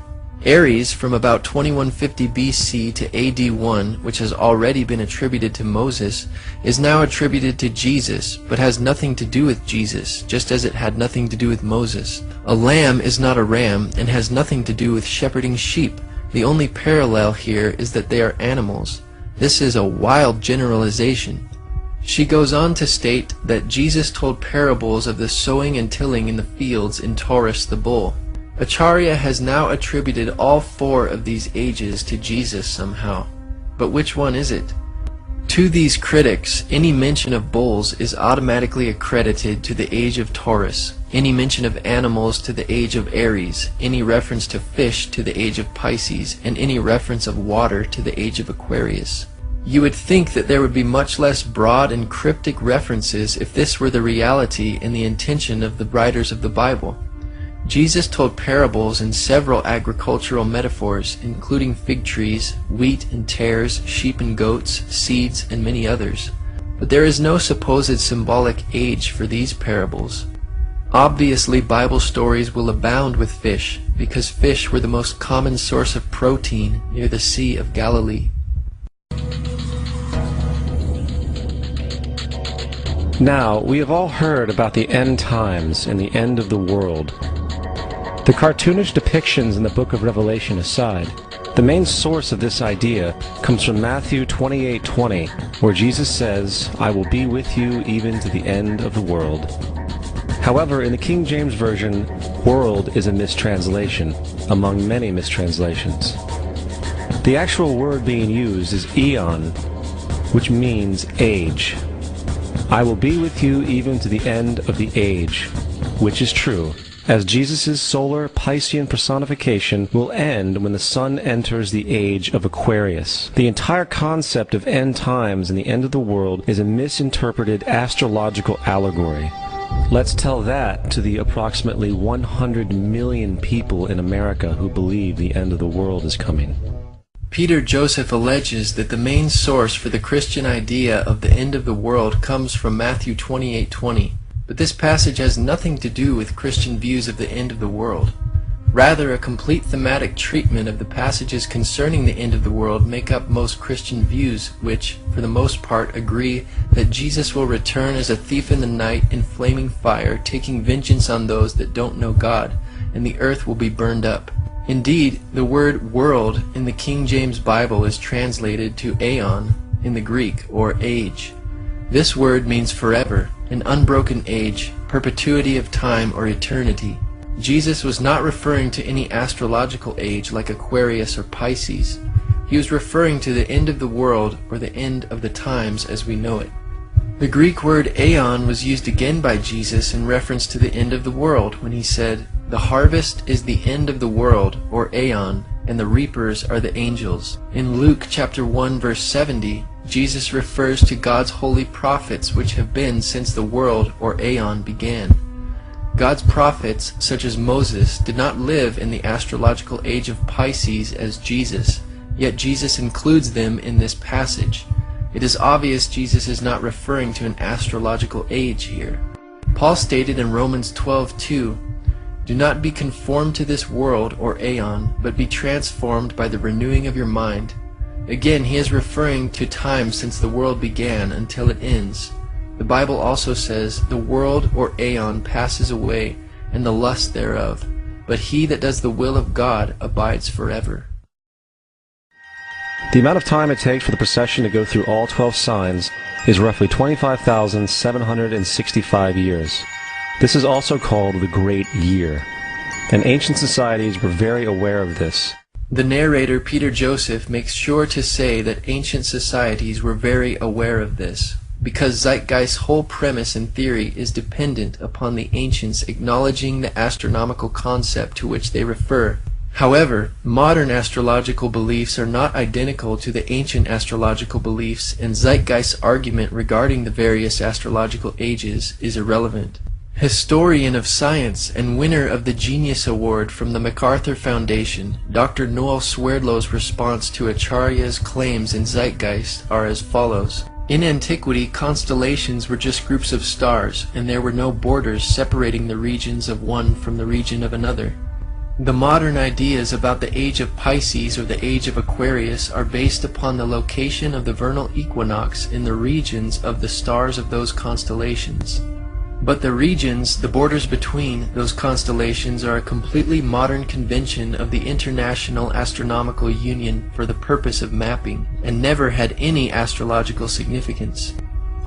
Aries, from about 2150 BC to AD 1, which has already been attributed to Moses, is now attributed to Jesus, but has nothing to do with Jesus, just as it had nothing to do with Moses. A lamb is not a ram and has nothing to do with shepherding sheep. The only parallel here is that they are animals. This is a wild generalization. She goes on to state that Jesus told parables of the sowing and tilling in the fields in Taurus the bull. Acharya has now attributed all 4 of these ages to Jesus somehow. But which one is it? To these critics, any mention of bulls is automatically accredited to the age of Taurus, any mention of animals to the age of Aries, any reference to fish to the age of Pisces, and any reference of water to the age of Aquarius. You would think that there would be much less broad and cryptic references if this were the reality and the intention of the writers of the Bible. Jesus told parables and several agricultural metaphors, including fig trees, wheat and tares, sheep and goats, seeds, and many others. But there is no supposed symbolic age for these parables. Obviously, Bible stories will abound with fish, because fish were the most common source of protein near the Sea of Galilee. Now, we have all heard about the end times and the end of the world. The cartoonish depictions in the book of Revelation aside, the main source of this idea comes from Matthew 28:20, where Jesus says, "I will be with you even to the end of the world." However, in the King James Version, world is a mistranslation, among many mistranslations. The actual word being used is eon, which means age. I will be with you even to the end of the age, which is true, as Jesus' solar Piscean personification will end when the sun enters the age of Aquarius. The entire concept of end times and the end of the world is a misinterpreted astrological allegory. Let's tell that to the approximately 100 million people in America who believe the end of the world is coming. Peter Joseph alleges that the main source for the Christian idea of the end of the world comes from Matthew 28:20, but this passage has nothing to do with Christian views of the end of the world. Rather, a complete thematic treatment of the passages concerning the end of the world make up most Christian views, which, for the most part, agree that Jesus will return as a thief in the night in flaming fire, taking vengeance on those that don't know God, and the earth will be burned up. Indeed, the word world in the King James Bible is translated to aeon, in the Greek, or age. This word means forever, an unbroken age, perpetuity of time or eternity. Jesus was not referring to any astrological age like Aquarius or Pisces. He was referring to the end of the world or the end of the times as we know it. The Greek word aeon was used again by Jesus in reference to the end of the world when he said, "The harvest is the end of the world," or aeon, and the reapers are the angels. In Luke chapter 1 verse 70, Jesus refers to God's holy prophets which have been since the world or aeon began. God's prophets, such as Moses, did not live in the astrological age of Pisces as Jesus, yet Jesus includes them in this passage. It is obvious Jesus is not referring to an astrological age here. Paul stated in Romans 12:2, "Do not be conformed to this world or aeon, but be transformed by the renewing of your mind." Again, he is referring to time since the world began until it ends. The Bible also says, "The world or aeon passes away, and the lust thereof, but he that does the will of God abides forever." The amount of time it takes for the procession to go through all 12 signs is roughly 25,765 years. This is also called the Great Year, and ancient societies were very aware of this. The narrator, Peter Joseph, makes sure to say that ancient societies were very aware of this, because Zeitgeist's whole premise and theory is dependent upon the ancients acknowledging the astronomical concept to which they refer. However, modern astrological beliefs are not identical to the ancient astrological beliefs, and Zeitgeist's argument regarding the various astrological ages is irrelevant. Historian of science and winner of the Genius Award from the MacArthur Foundation, Dr. Noel Swerdlow's response to Acharya's claims in Zeitgeist are as follows. In antiquity, constellations were just groups of stars, and there were no borders separating the regions of one from the region of another. The modern ideas about the age of Pisces or the age of Aquarius are based upon the location of the vernal equinox in the regions of the stars of those constellations. But the regions, the borders between those constellations, are a completely modern convention of the International Astronomical Union for the purpose of mapping, and never had any astrological significance.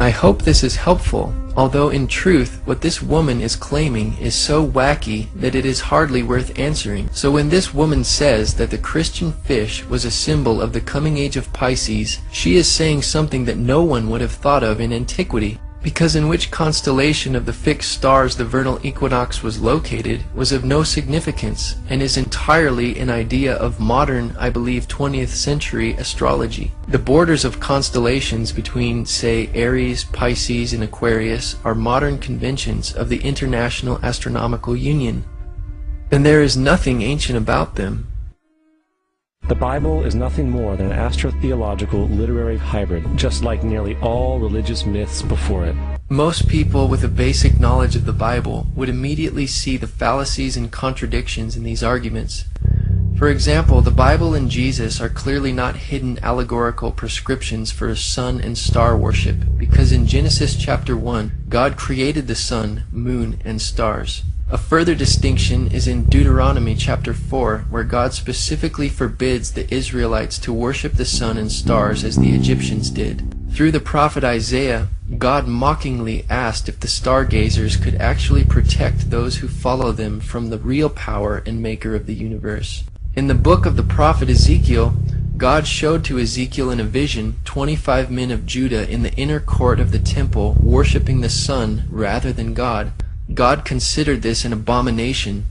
I hope this is helpful, although in truth what this woman is claiming is so wacky that it is hardly worth answering. So when this woman says that the Christian fish was a symbol of the coming age of Pisces, she is saying something that no one would have thought of in antiquity, because in which constellation of the fixed stars the vernal equinox was located was of no significance, and is entirely an idea of modern, I believe, 20th century astrology. The borders of constellations between, say, Aries, Pisces, and Aquarius are modern conventions of the International Astronomical Union, and there is nothing ancient about them. The Bible is nothing more than an astrotheological literary hybrid, just like nearly all religious myths before it. Most people with a basic knowledge of the Bible would immediately see the fallacies and contradictions in these arguments. For example, the Bible and Jesus are clearly not hidden allegorical prescriptions for sun and star worship, because in Genesis chapter 1, God created the sun, moon, and stars. A further distinction is in Deuteronomy chapter 4, where God specifically forbids the Israelites to worship the sun and stars as the Egyptians did. Through the prophet Isaiah, God mockingly asked if the stargazers could actually protect those who follow them from the real power and maker of the universe. In the book of the prophet Ezekiel, God showed to Ezekiel in a vision 25 men of Judah in the inner court of the temple worshiping the sun rather than God. God considered this an abomination.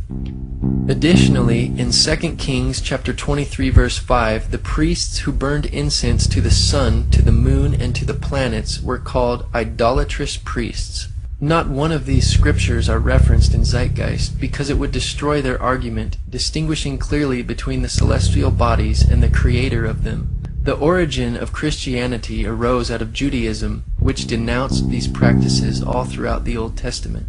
Additionally, in 2 Kings chapter 23 verse 5, the priests who burned incense to the sun, to the moon, and to the planets were called idolatrous priests. Not one of these scriptures are referenced in Zeitgeist, because it would destroy their argument, distinguishing clearly between the celestial bodies and the creator of them. The origin of Christianity arose out of Judaism, which denounced these practices all throughout the Old Testament.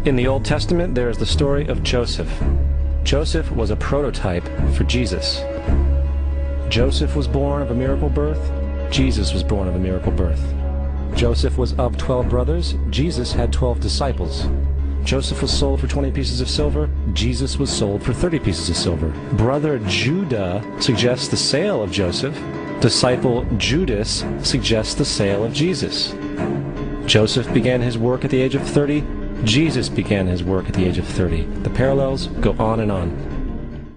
In the Old Testament, there is the story of Joseph. Joseph was a prototype for Jesus. Joseph was born of a miracle birth. Jesus was born of a miracle birth. Joseph was of 12 brothers. Jesus had 12 disciples. Joseph was sold for 20 pieces of silver. Jesus was sold for 30 pieces of silver. Brother Judah suggests the sale of Joseph. Disciple Judas suggests the sale of Jesus. Joseph began his work at the age of 30. Jesus began his work at the age of 30. The parallels go on and on.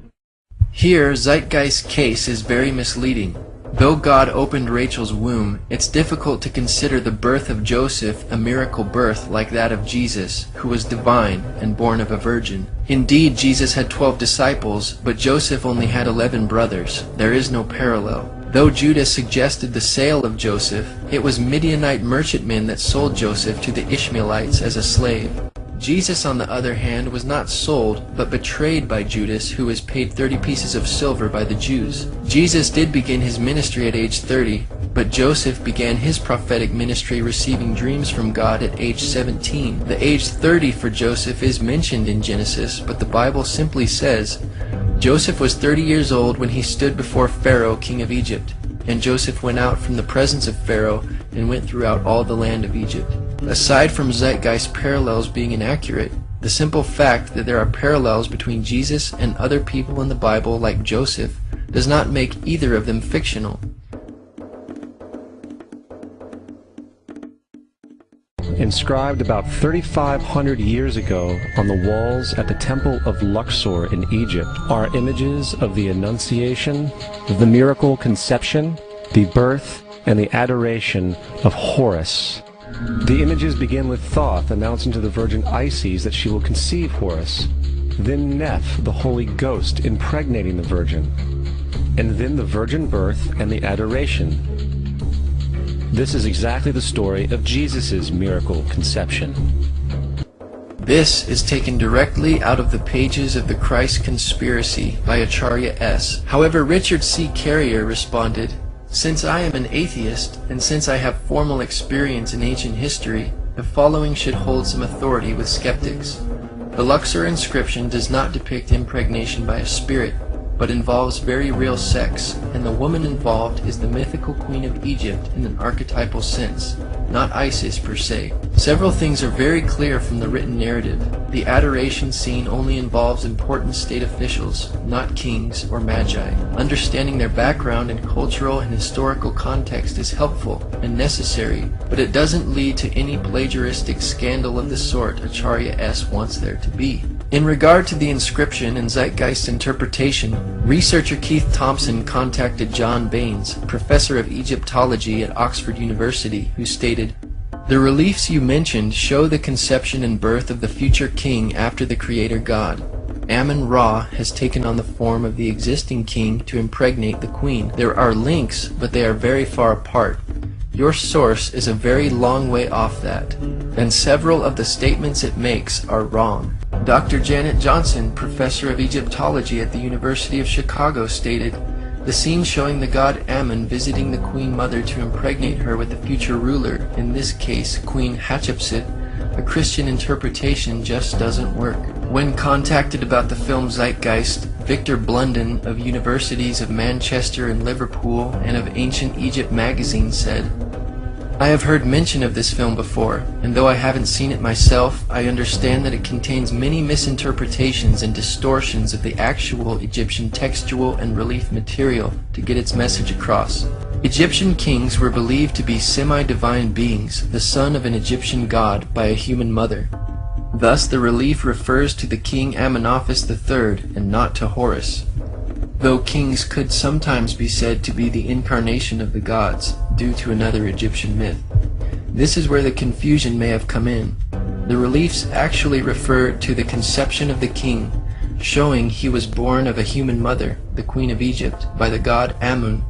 Here, Zeitgeist's case is very misleading. Though God opened Rachel's womb, it's difficult to consider the birth of Joseph a miracle birth like that of Jesus, who was divine and born of a virgin. Indeed, Jesus had 12 disciples, but Joseph only had 11 brothers. There is no parallel. Though Judas suggested the sale of Joseph, it was Midianite merchantmen that sold Joseph to the Ishmaelites as a slave. Jesus, on the other hand, was not sold, but betrayed by Judas, who was paid 30 pieces of silver by the Jews. Jesus did begin his ministry at age 30, but Joseph began his prophetic ministry receiving dreams from God at age 17. The age 30 for Joseph is mentioned in Genesis, but the Bible simply says, Joseph was 30 years old when he stood before Pharaoh, king of Egypt. And Joseph went out from the presence of Pharaoh and went throughout all the land of Egypt. Aside from Zeitgeist parallels being inaccurate, the simple fact that there are parallels between Jesus and other people in the Bible like Joseph does not make either of them fictional. Inscribed about 3,500 years ago on the walls at the Temple of Luxor in Egypt are images of the Annunciation, the miracle conception, the birth, and the adoration of Horus. The images begin with Thoth announcing to the Virgin Isis that she will conceive Horus, then Neph, the Holy Ghost, impregnating the Virgin, and then the virgin birth and the adoration. This is exactly the story of Jesus' miracle conception. This is taken directly out of the pages of The Christ Conspiracy by Acharya S. However, Richard C. Carrier responded, "Since I am an atheist, and since I have formal experience in ancient history, the following should hold some authority with skeptics. The Luxor inscription does not depict impregnation by a spirit, but involves very real sex, and the woman involved is the mythical queen of Egypt in an archetypal sense, not Isis per se. Several things are very clear from the written narrative. The adoration scene only involves important state officials, not kings or magi. Understanding their background and cultural and historical context is helpful and necessary, but it doesn't lead to any plagiaristic scandal of the sort Acharya S. wants there to be." In regard to the inscription and Zeitgeist interpretation, researcher Keith Thompson contacted John Baines, professor of Egyptology at Oxford University, who stated, "The reliefs you mentioned show the conception and birth of the future king after the creator god. Amun-Ra has taken on the form of the existing king to impregnate the queen. There are links, but they are very far apart. Your source is a very long way off that, and several of the statements it makes are wrong." Dr. Janet Johnson, professor of Egyptology at the University of Chicago, stated, "The scene showing the god Amun visiting the queen mother to impregnate her with the future ruler, in this case Queen Hatshepsut, a Christian interpretation just doesn't work." When contacted about the film Zeitgeist, Victor Blunden of Universities of Manchester and Liverpool and of Ancient Egypt magazine said, "I have heard mention of this film before, and though I haven't seen it myself, I understand that it contains many misinterpretations and distortions of the actual Egyptian textual and relief material to get its message across. Egyptian kings were believed to be semi-divine beings, the son of an Egyptian god by a human mother. Thus the relief refers to the king Amenophis III and not to Horus, though kings could sometimes be said to be the incarnation of the gods, due to another Egyptian myth. This is where the confusion may have come in. The reliefs actually refer to the conception of the king, showing he was born of a human mother, the queen of Egypt, by the god Amun.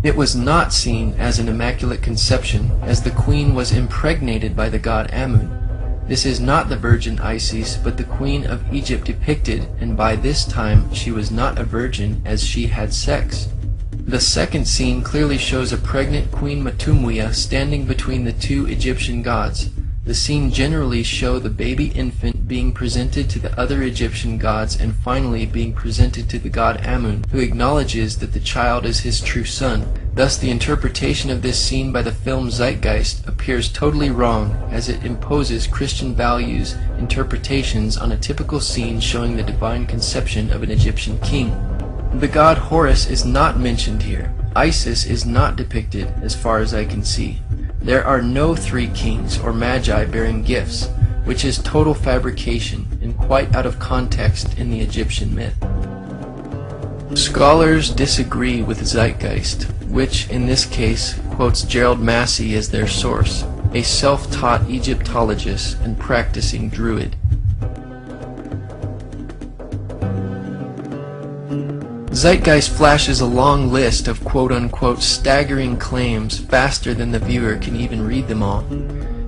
It was not seen as an immaculate conception, as the queen was impregnated by the god Amun. This is not the Virgin Isis, but the Queen of Egypt depicted, and by this time she was not a virgin as she had sex. The second scene clearly shows a pregnant Queen Matumwia standing between the two Egyptian gods. The scene generally shows the baby infant being presented to the other Egyptian gods and finally being presented to the god Amun, who acknowledges that the child is his true son. Thus the interpretation of this scene by the film Zeitgeist appears totally wrong, as it imposes Christian values interpretations on a typical scene showing the divine conception of an Egyptian king. The god Horus is not mentioned here. Isis is not depicted as far as I can see. There are no three kings or magi bearing gifts, which is total fabrication and quite out of context in the Egyptian myth. Scholars disagree with Zeitgeist, which in this case quotes Gerald Massey as their source, a self-taught Egyptologist and practicing druid. Zeitgeist flashes a long list of quote-unquote staggering claims faster than the viewer can even read them all.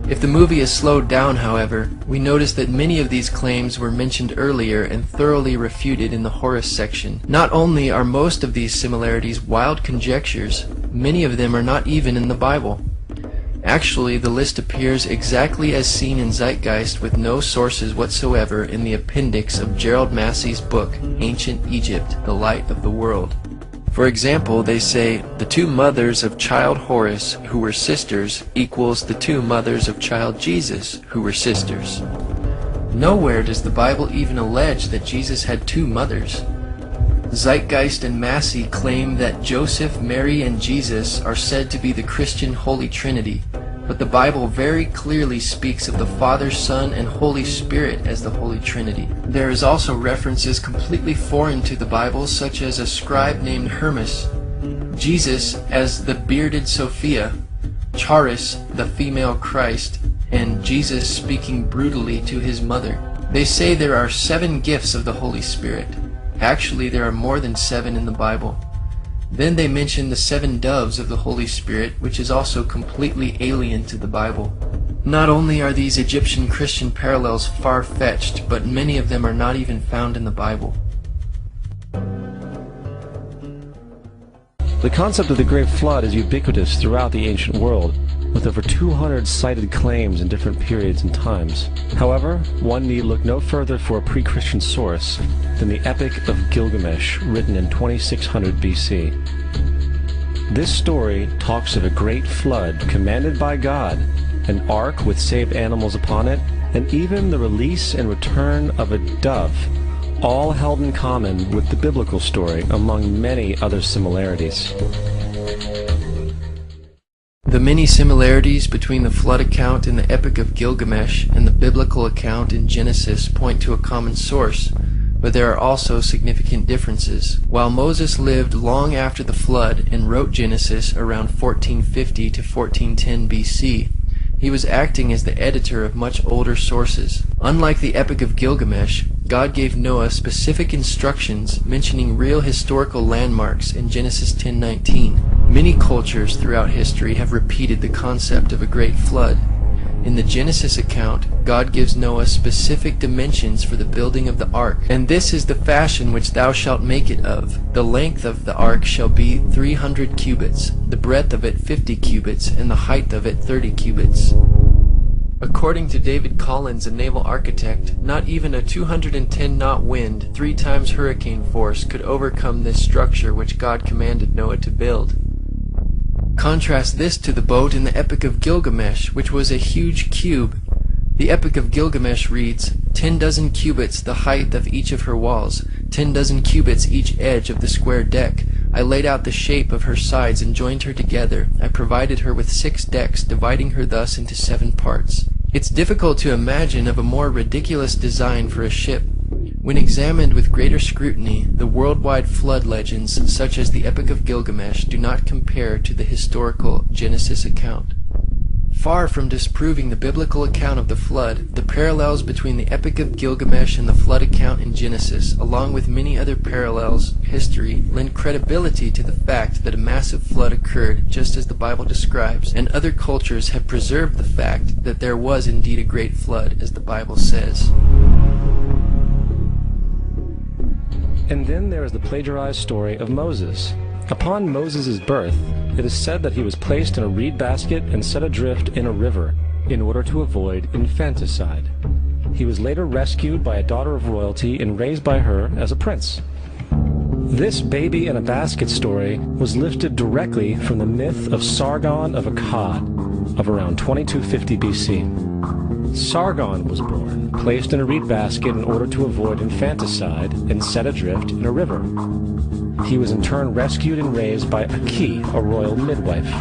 If the movie is slowed down, however, we notice that many of these claims were mentioned earlier and thoroughly refuted in the Horus section. Not only are most of these similarities wild conjectures, many of them are not even in the Bible. Actually, the list appears exactly as seen in Zeitgeist with no sources whatsoever in the appendix of Gerald Massey's book, Ancient Egypt, the Light of the World. For example, they say, the two mothers of child Horus, who were sisters, equals the two mothers of child Jesus, who were sisters. Nowhere does the Bible even allege that Jesus had two mothers. Zeitgeist and Massey claim that Joseph, Mary, and Jesus are said to be the Christian Holy Trinity, but the Bible very clearly speaks of the Father, Son, and Holy Spirit as the Holy Trinity. There is also references completely foreign to the Bible, such as a scribe named Hermas, Jesus as the bearded Sophia, Charis, the female Christ, and Jesus speaking brutally to his mother. They say there are 7 gifts of the Holy Spirit. Actually, there are more than 7 in the Bible. Then they mention the 7 doves of the Holy Spirit, which is also completely alien to the Bible. Not only are these Egyptian Christian parallels far-fetched, but many of them are not even found in the Bible. The concept of the Great Flood is ubiquitous throughout the ancient world, with over 200 cited claims in different periods and times. However, one need look no further for a pre-Christian source than the Epic of Gilgamesh, written in 2600 BC. This story talks of a great flood commanded by God, an ark with saved animals upon it, and even the release and return of a dove, all held in common with the biblical story, among many other similarities. The many similarities between the flood account in the Epic of Gilgamesh and the biblical account in Genesis point to a common source, but there are also significant differences. While Moses lived long after the flood and wrote Genesis around 1450 to 1410 BC, he was acting as the editor of much older sources. Unlike the Epic of Gilgamesh, God gave Noah specific instructions mentioning real historical landmarks in Genesis 10:19. Many cultures throughout history have repeated the concept of a great flood. In the Genesis account, God gives Noah specific dimensions for the building of the ark, and this is the fashion which thou shalt make it of. The length of the ark shall be 300 cubits, the breadth of it 50 cubits, and the height of it 30 cubits. According to David Collins, a naval architect, not even a 210-knot wind, 3 times hurricane force, could overcome this structure which God commanded Noah to build. Contrast this to the boat in the Epic of Gilgamesh, which was a huge cube. The Epic of Gilgamesh reads, 10 dozen cubits the height of each of her walls, 10 dozen cubits each edge of the square deck. I laid out the shape of her sides and joined her together. I provided her with 6 decks, dividing her thus into 7 parts. It's difficult to imagine of a more ridiculous design for a ship. When examined with greater scrutiny, the worldwide flood legends, such as the Epic of Gilgamesh, do not compare to the historical Genesis account. Far from disproving the biblical account of the flood, the parallels between the Epic of Gilgamesh and the flood account in Genesis, along with many other parallels in history, lend credibility to the fact that a massive flood occurred just as the Bible describes, and other cultures have preserved the fact that there was indeed a great flood, as the Bible says. And then there is the plagiarized story of Moses. Upon Moses' birth, it is said that he was placed in a reed basket and set adrift in a river in order to avoid infanticide. He was later rescued by a daughter of royalty and raised by her as a prince. This baby in a basket story was lifted directly from the myth of Sargon of Akkad, of around 2250 BC. Sargon was born, placed in a reed basket in order to avoid infanticide, and set adrift in a river. He was in turn rescued and raised by Aki, a royal midwife.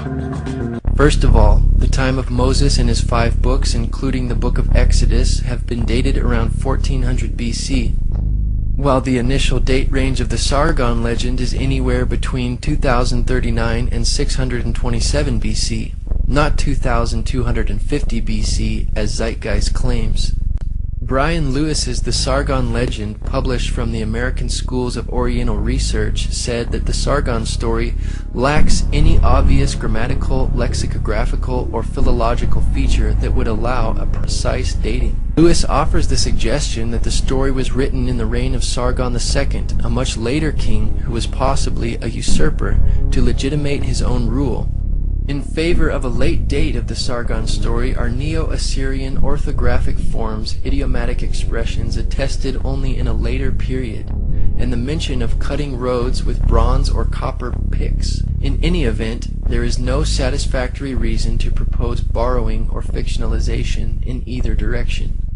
First of all, the time of Moses and his 5 books, including the book of Exodus, have been dated around 1400 BC, while the initial date range of the Sargon legend is anywhere between 2039 and 627 BC, not 2250 BC as Zeitgeist claims. Brian Lewis's The Sargon Legend, published from the American Schools of Oriental Research, said that the Sargon story lacks any obvious grammatical, lexicographical, or philological feature that would allow a precise dating. Lewis offers the suggestion that the story was written in the reign of Sargon II, a much later king who was possibly a usurper, to legitimate his own rule. In favor of a late date of the Sargon story are Neo-Assyrian orthographic forms, idiomatic expressions attested only in a later period, and the mention of cutting roads with bronze or copper picks. In any event, there is no satisfactory reason to propose borrowing or fictionalization in either direction.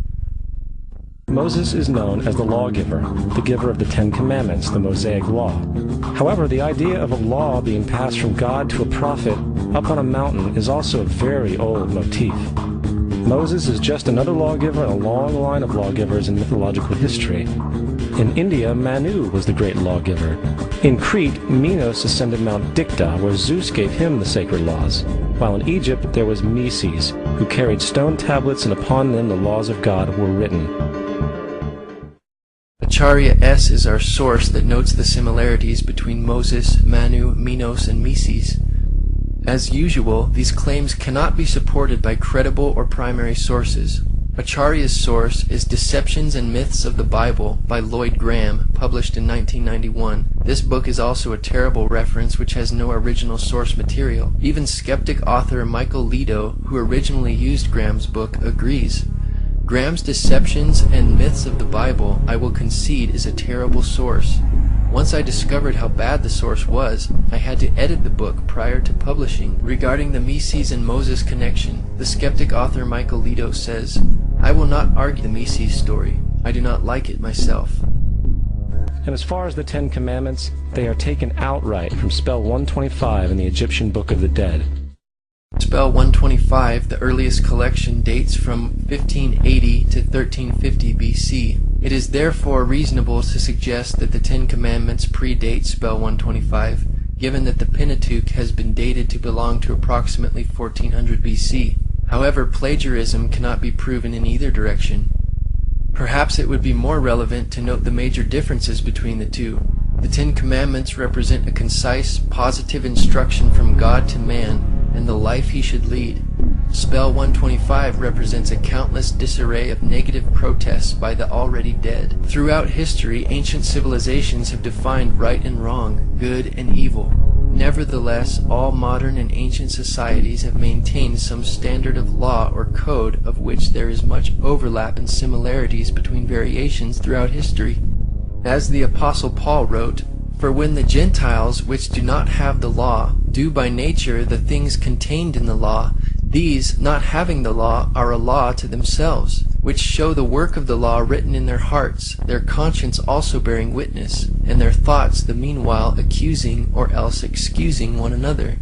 Moses is known as the lawgiver, the giver of the 10 Commandments, the Mosaic Law. However, the idea of a law being passed from God to a prophet up on a mountain is also a very old motif. Moses is just another lawgiver in a long line of lawgivers in mythological history. In India, Manu was the great lawgiver. In Crete, Minos ascended Mount Dicta, where Zeus gave him the sacred laws, while in Egypt there was Meses, who carried stone tablets and upon them the laws of God were written. Acharya S. is our source that notes the similarities between Moses, Manu, Minos, and Meses. As usual, these claims cannot be supported by credible or primary sources. Acharya's source is Deceptions and Myths of the Bible by Lloyd Graham, published in 1991. This book is also a terrible reference which has no original source material. Even skeptic author Michael Lido, who originally used Graham's book, agrees. Graham's Deceptions and Myths of the Bible, I will concede, is a terrible source. Once I discovered how bad the source was, I had to edit the book prior to publishing. Regarding the Meses and Moses connection, the skeptic author Michael Lido says, I will not argue the Meses story. I do not like it myself. And as far as the 10 Commandments, they are taken outright from Spell 125 in the Egyptian Book of the Dead. Spell 125, the earliest collection, dates from 1580 to 1350 BC. It is therefore reasonable to suggest that the 10 Commandments predate Spell 125, given that the Pentateuch has been dated to belong to approximately 1400 BC. However, plagiarism cannot be proven in either direction. Perhaps it would be more relevant to note the major differences between the two. The 10 Commandments represent a concise, positive instruction from God to man, and the life he should lead. Spell 125 represents a countless disarray of negative protests by the already dead. Throughout history, ancient civilizations have defined right and wrong, good and evil. Nevertheless, all modern and ancient societies have maintained some standard of law or code of which there is much overlap and similarities between variations throughout history. As the Apostle Paul wrote, For when the Gentiles, which do not have the law, do by nature the things contained in the law, these, not having the law, are a law to themselves, which show the work of the law written in their hearts, their conscience also bearing witness, and their thoughts the meanwhile accusing or else excusing one another.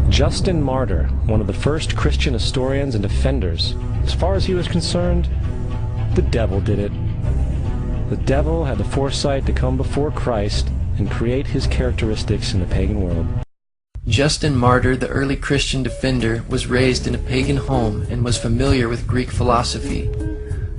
Justin Martyr, one of the first Christian historians and defenders, as far as he was concerned, the devil did it. The devil had the foresight to come before Christ and create his characteristics in the pagan world. Justin Martyr, the early Christian defender, was raised in a pagan home and was familiar with Greek philosophy.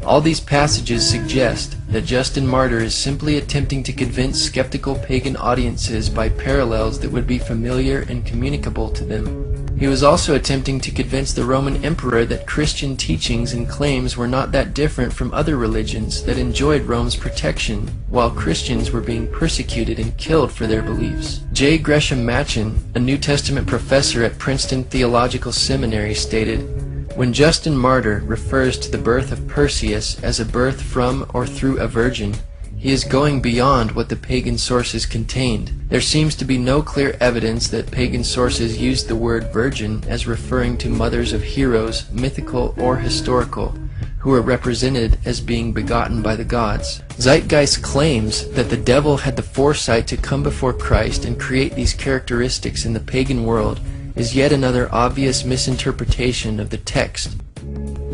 All these passages suggest that Justin Martyr is simply attempting to convince skeptical pagan audiences by parallels that would be familiar and communicable to them. He was also attempting to convince the Roman emperor that Christian teachings and claims were not that different from other religions that enjoyed Rome's protection, while Christians were being persecuted and killed for their beliefs. J. Gresham Machen, a New Testament professor at Princeton Theological Seminary, stated, When Justin Martyr refers to the birth of Perseus as a birth from or through a virgin, He is going beyond what the pagan sources contained. There seems to be no clear evidence that pagan sources used the word virgin as referring to mothers of heroes, mythical or historical, who are represented as being begotten by the gods. Zeitgeist claims that the devil had the foresight to come before Christ and create these characteristics in the pagan world is yet another obvious misinterpretation of the text.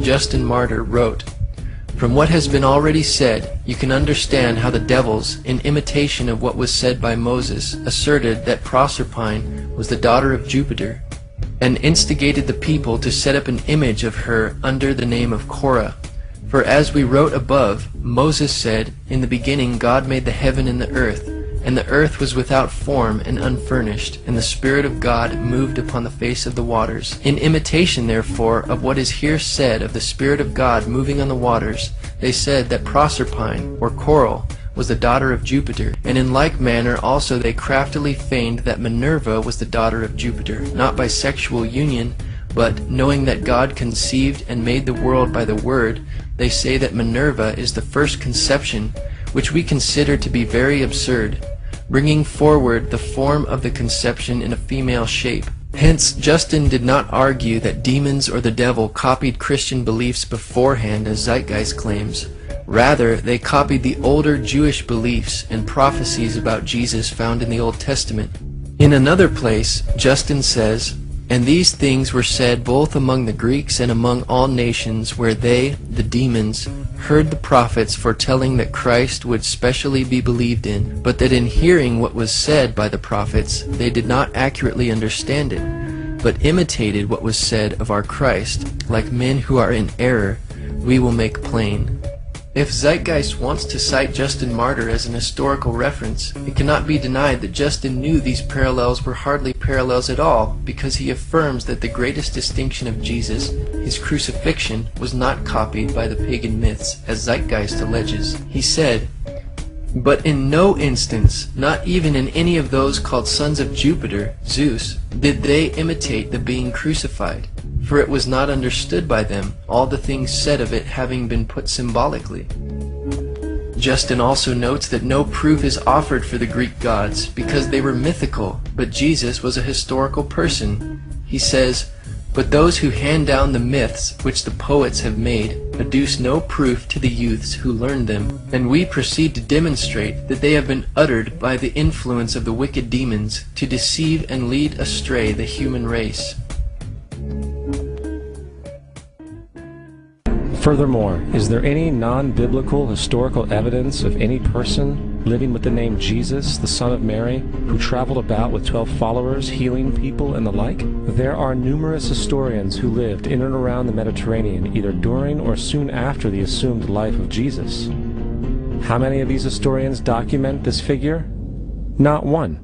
Justin Martyr wrote, "From what has been already said, you can understand how the devils, in imitation of what was said by Moses, asserted that Proserpine was the daughter of Jupiter, and instigated the people to set up an image of her under the name of Korah. For as we wrote above, Moses said, 'In the beginning God made the heaven and the earth was without form and unfurnished, and the Spirit of God moved upon the face of the waters.' In imitation, therefore, of what is here said of the Spirit of God moving on the waters, they said that Proserpine, or Coral, was the daughter of Jupiter, and in like manner also they craftily feigned that Minerva was the daughter of Jupiter, not by sexual union, but, knowing that God conceived and made the world by the Word, they say that Minerva is the first conception, which we consider to be very absurd, bringing forward the form of the conception in a female shape. Hence, Justin did not argue that demons or the devil copied Christian beliefs beforehand, as Zeitgeist claims. Rather, they copied the older Jewish beliefs and prophecies about Jesus found in the Old Testament. In another place, Justin says, "And these things were said both among the Greeks and among all nations, where they, the demons, heard the prophets foretelling that Christ would specially be believed in, but that in hearing what was said by the prophets, they did not accurately understand it, but imitated what was said of our Christ. Like men who are in error, we will make plain." If Zeitgeist wants to cite Justin Martyr as an historical reference, it cannot be denied that Justin knew these parallels were hardly parallels at all, because he affirms that the greatest distinction of Jesus, his crucifixion, was not copied by the pagan myths, as Zeitgeist alleges. He said, "But in no instance, not even in any of those called sons of Jupiter, Zeus, did they imitate the being crucified. For it was not understood by them, all the things said of it having been put symbolically." Justin also notes that no proof is offered for the Greek gods, because they were mythical, but Jesus was a historical person. He says, "But those who hand down the myths which the poets have made, adduce no proof to the youths who learn them, and we proceed to demonstrate that they have been uttered by the influence of the wicked demons, to deceive and lead astray the human race." Furthermore, is there any non-biblical historical evidence of any person living with the name Jesus, the son of Mary, who traveled about with 12 followers, healing people and the like? There are numerous historians who lived in and around the Mediterranean, either during or soon after the assumed life of Jesus. How many of these historians document this figure? Not one.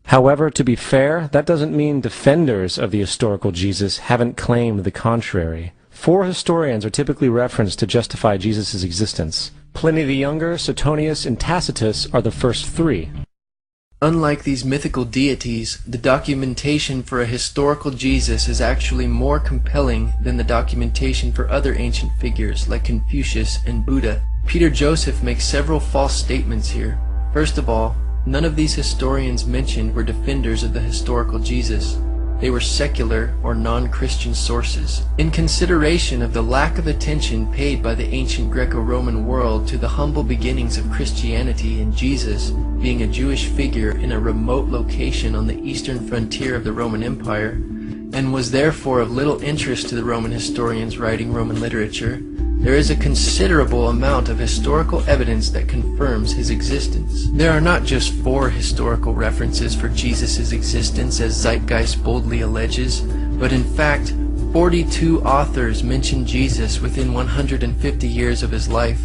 However, to be fair, that doesn't mean defenders of the historical Jesus haven't claimed the contrary. 4 historians are typically referenced to justify Jesus' existence. Pliny the Younger, Suetonius, and Tacitus are the first 3. Unlike these mythical deities, the documentation for a historical Jesus is actually more compelling than the documentation for other ancient figures like Confucius and Buddha. Peter Joseph makes several false statements here. First of all, none of these historians mentioned were defenders of the historical Jesus. They were secular or non-Christian sources. In consideration of the lack of attention paid by the ancient Greco-Roman world to the humble beginnings of Christianity and Jesus being a Jewish figure in a remote location on the eastern frontier of the Roman Empire, and was therefore of little interest to the Roman historians writing Roman literature, there is a considerable amount of historical evidence that confirms his existence. There are not just 4 historical references for Jesus' existence, as Zeitgeist boldly alleges, but in fact, 42 authors mention Jesus within 150 years of his life.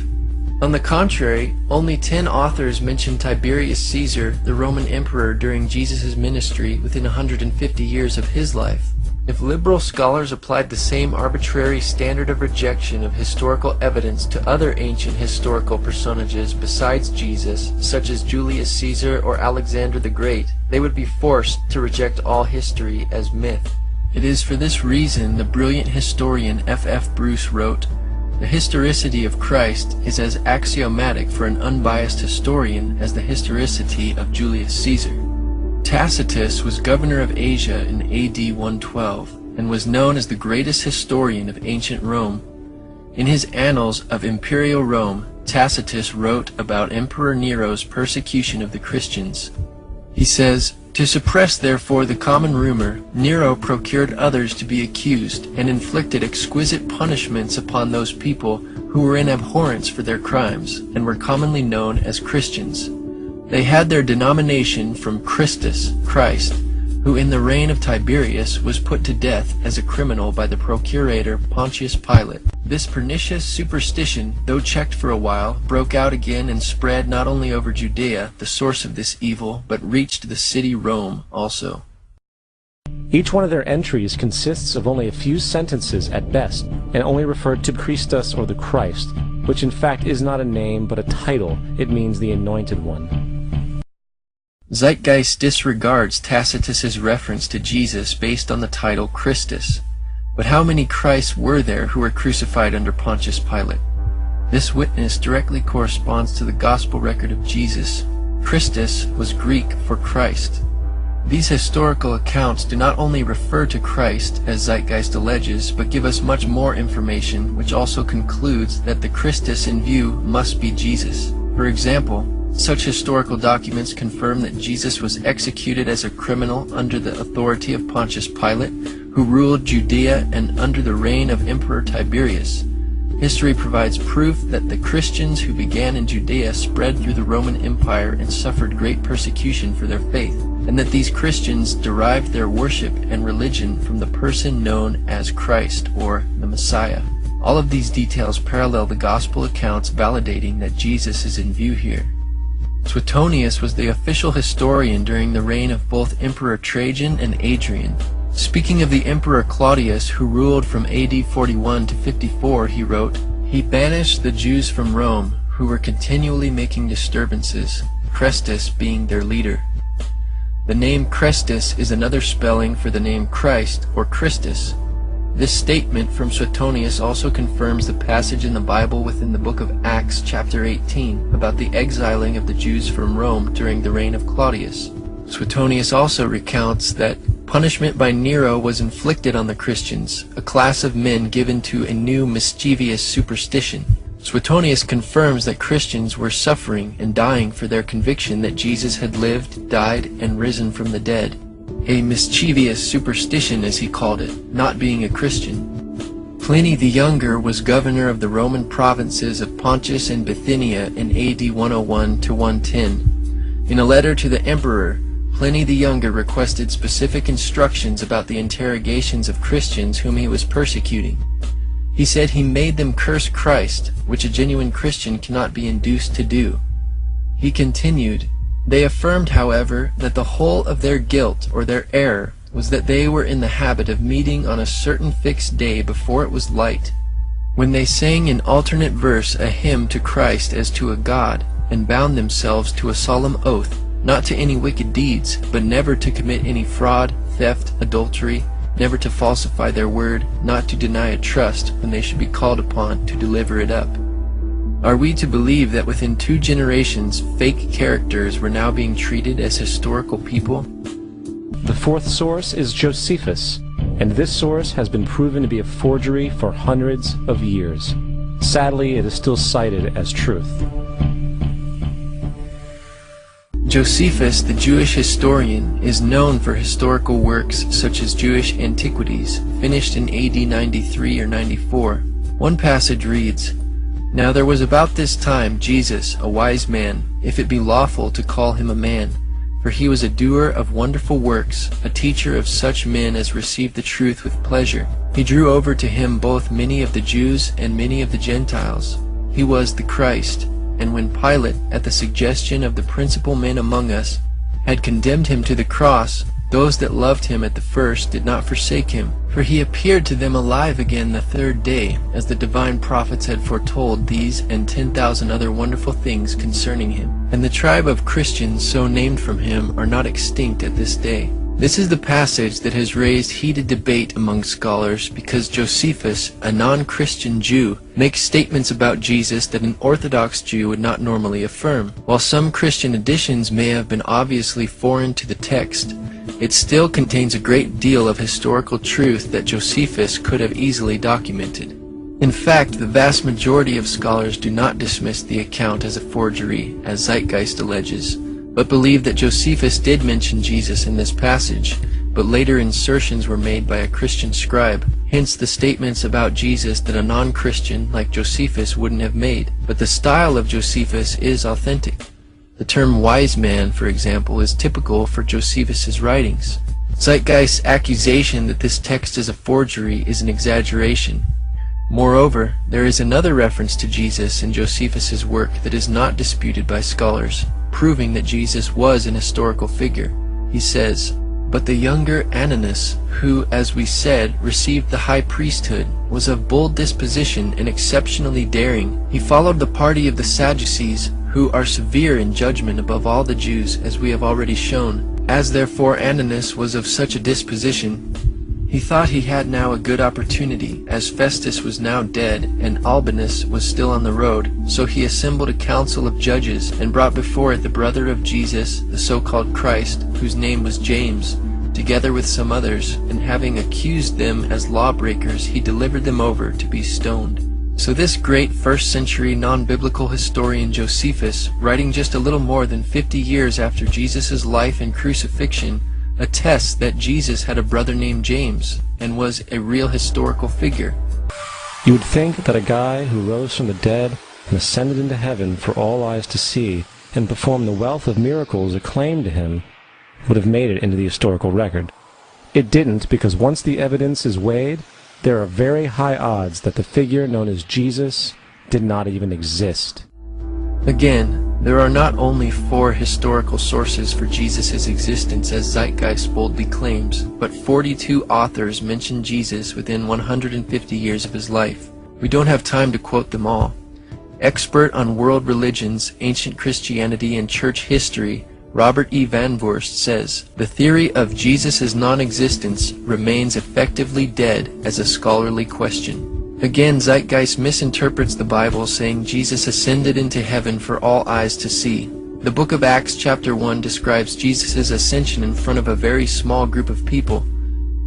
On the contrary, only 10 authors mention Tiberius Caesar, the Roman emperor, during Jesus' ministry within 150 years of his life. If liberal scholars applied the same arbitrary standard of rejection of historical evidence to other ancient historical personages besides Jesus, such as Julius Caesar or Alexander the Great, they would be forced to reject all history as myth. It is for this reason the brilliant historian F.F. Bruce wrote, The historicity of Christ is as axiomatic for an unbiased historian as the historicity of Julius Caesar. Tacitus was governor of Asia in AD 112 and was known as the greatest historian of ancient Rome. In his Annals of Imperial Rome, Tacitus wrote about Emperor Nero's persecution of the Christians. He says, "To suppress therefore the common rumor, Nero procured others to be accused, and inflicted exquisite punishments upon those people who were in abhorrence for their crimes, and were commonly known as Christians. They had their denomination from Christus, Christ, who in the reign of Tiberius was put to death as a criminal by the procurator Pontius Pilate. This pernicious superstition, though checked for a while, broke out again and spread not only over Judea, the source of this evil, but reached the city Rome also." Each one of their entries consists of only a few sentences at best, and only referred to Christus or the Christ, which in fact is not a name but a title. It means the Anointed One. Zeitgeist disregards Tacitus's reference to Jesus based on the title Christus. But how many Christs were there who were crucified under Pontius Pilate? This witness directly corresponds to the gospel record of Jesus. Christus was Greek for Christ. These historical accounts do not only refer to Christ, as Zeitgeist alleges, but give us much more information, which also concludes that the Christus in view must be Jesus. For example, such historical documents confirm that Jesus was executed as a criminal under the authority of Pontius Pilate, who ruled Judea and under the reign of Emperor Tiberius. History provides proof that the Christians who began in Judea spread through the Roman Empire and suffered great persecution for their faith, and that these Christians derived their worship and religion from the person known as Christ, or the Messiah. All of these details parallel the gospel accounts, validating that Jesus is in view here. Suetonius was the official historian during the reign of both Emperor Trajan and Adrian. Speaking of the Emperor Claudius, who ruled from AD 41 to 54, he wrote, "He banished the Jews from Rome, who were continually making disturbances, Chrestus being their leader." The name Chrestus is another spelling for the name Christ, or Christus. This statement from Suetonius also confirms the passage in the Bible within the book of Acts chapter 18 about the exiling of the Jews from Rome during the reign of Claudius. Suetonius also recounts that punishment by Nero was inflicted on the Christians, a class of men given to a new mischievous superstition. Suetonius confirms that Christians were suffering and dying for their conviction that Jesus had lived, died, and risen from the dead. A mischievous superstition, as he called it, not being a Christian. Pliny the Younger was governor of the Roman provinces of Pontus and Bithynia in AD 101 to 110. In a letter to the emperor, Pliny the Younger requested specific instructions about the interrogations of Christians whom he was persecuting. He said he made them curse Christ, which a genuine Christian cannot be induced to do. He continued, "They affirmed, however, that the whole of their guilt or their error was that they were in the habit of meeting on a certain fixed day before it was light, when they sang in alternate verse a hymn to Christ as to a God, and bound themselves to a solemn oath, not to any wicked deeds, but never to commit any fraud, theft, adultery, never to falsify their word, not to deny a trust when they should be called upon to deliver it up." Are we to believe that within 2 generations fake characters were now being treated as historical people? The fourth source is Josephus, and this source has been proven to be a forgery for hundreds of years. Sadly, it is still cited as truth. Josephus, the Jewish historian, is known for historical works such as Jewish Antiquities, finished in AD 93 or 94. One passage reads, "Now there was about this time Jesus, a wise man, if it be lawful to call him a man, for he was a doer of wonderful works, a teacher of such men as received the truth with pleasure. He drew over to him both many of the Jews and many of the Gentiles. He was the Christ. And when Pilate, at the suggestion of the principal men among us, had condemned him to the cross, those that loved him at the first did not forsake him, for he appeared to them alive again the 3rd day, as the divine prophets had foretold these and 10,000 other wonderful things concerning him. And the tribe of Christians so named from him are not extinct at this day. This is the passage that has raised heated debate among scholars because Josephus, a non-Christian Jew, makes statements about Jesus that an Orthodox Jew would not normally affirm. While some Christian additions may have been obviously foreign to the text, it still contains a great deal of historical truth that Josephus could have easily documented. In fact, the vast majority of scholars do not dismiss the account as a forgery, as Zeitgeist alleges, but believe that Josephus did mention Jesus in this passage, but later insertions were made by a Christian scribe, hence the statements about Jesus that a non-Christian like Josephus wouldn't have made. But the style of Josephus is authentic. The term wise man, for example, is typical for Josephus's writings. Zeitgeist's accusation that this text is a forgery is an exaggeration. Moreover, there is another reference to Jesus in Josephus's work that is not disputed by scholars, proving that Jesus was an historical figure. He says, "But the younger Ananus, who, as we said, received the high priesthood, was of bold disposition and exceptionally daring. He followed the party of the Sadducees, who are severe in judgment above all the Jews, as we have already shown. As therefore Ananus was of such a disposition, he thought he had now a good opportunity, as Festus was now dead, and Albinus was still on the road. So he assembled a council of judges, and brought before it the brother of Jesus, the so-called Christ, whose name was James, together with some others, and having accused them as lawbreakers, he delivered them over to be stoned." So this great first-century non-biblical historian Josephus, writing just a little more than 50 years after Jesus' life and crucifixion, attests that Jesus had a brother named James and was a real historical figure. You would think that a guy who rose from the dead and ascended into heaven for all eyes to see and performed the wealth of miracles acclaimed to him would have made it into the historical record. It didn't, because once the evidence is weighed, there are very high odds that the figure known as Jesus did not even exist. Again, there are not only 4 historical sources for Jesus' existence as Zeitgeist boldly claims, but 42 authors mention Jesus within 150 years of his life. We don't have time to quote them all. Expert on world religions, ancient Christianity, and church history, Robert E. Van Voorst says, "The theory of Jesus' non-existence remains effectively dead as a scholarly question." Again, Zeitgeist misinterprets the Bible, saying Jesus ascended into heaven for all eyes to see. The book of Acts chapter 1 describes Jesus' ascension in front of a very small group of people.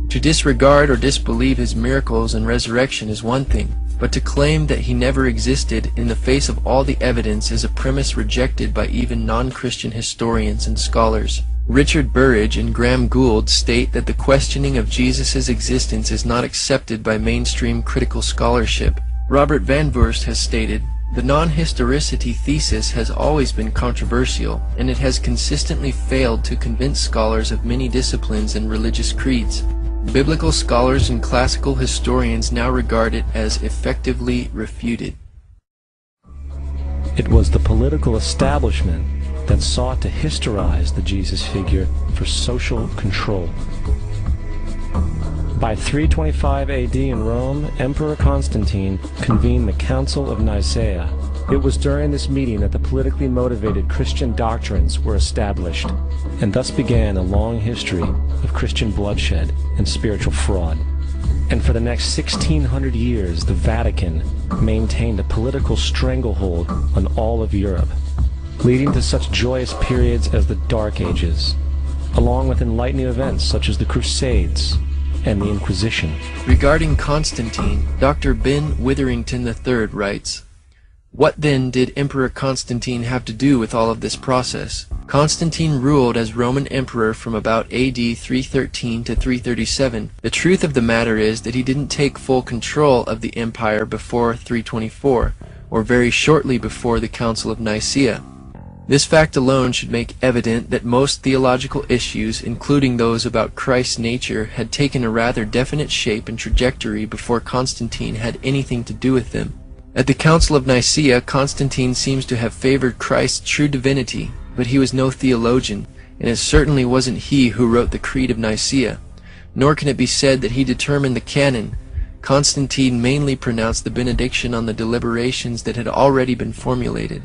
To disregard or disbelieve his miracles and resurrection is one thing, but to claim that he never existed in the face of all the evidence is a premise rejected by even non-Christian historians and scholars. Richard Burridge and Graham Gould state that the questioning of Jesus' existence is not accepted by mainstream critical scholarship. Robert Van Voorst has stated, "The non-historicity thesis has always been controversial, and it has consistently failed to convince scholars of many disciplines and religious creeds. Biblical scholars and classical historians now regard it as effectively refuted." It was the political establishment that sought to historize the Jesus figure for social control. By 325 AD in Rome, Emperor Constantine convened the Council of Nicaea. It was during this meeting that the politically motivated Christian doctrines were established, and thus began a long history of Christian bloodshed and spiritual fraud. And for the next 1600 years, the Vatican maintained a political stranglehold on all of Europe, leading to such joyous periods as the Dark Ages, along with enlightening events such as the Crusades and the Inquisition. Regarding Constantine, Dr. Ben Witherington III writes, "What then did Emperor Constantine have to do with all of this process? Constantine ruled as Roman Emperor from about AD 313 to 337. The truth of the matter is that he didn't take full control of the empire before 324, or very shortly before the Council of Nicaea. This fact alone should make evident that most theological issues, including those about Christ's nature, had taken a rather definite shape and trajectory before Constantine had anything to do with them. At the Council of Nicaea, Constantine seems to have favored Christ's true divinity, but he was no theologian, and it certainly wasn't he who wrote the Creed of Nicaea, nor can it be said that he determined the canon. Constantine mainly pronounced the benediction on the deliberations that had already been formulated.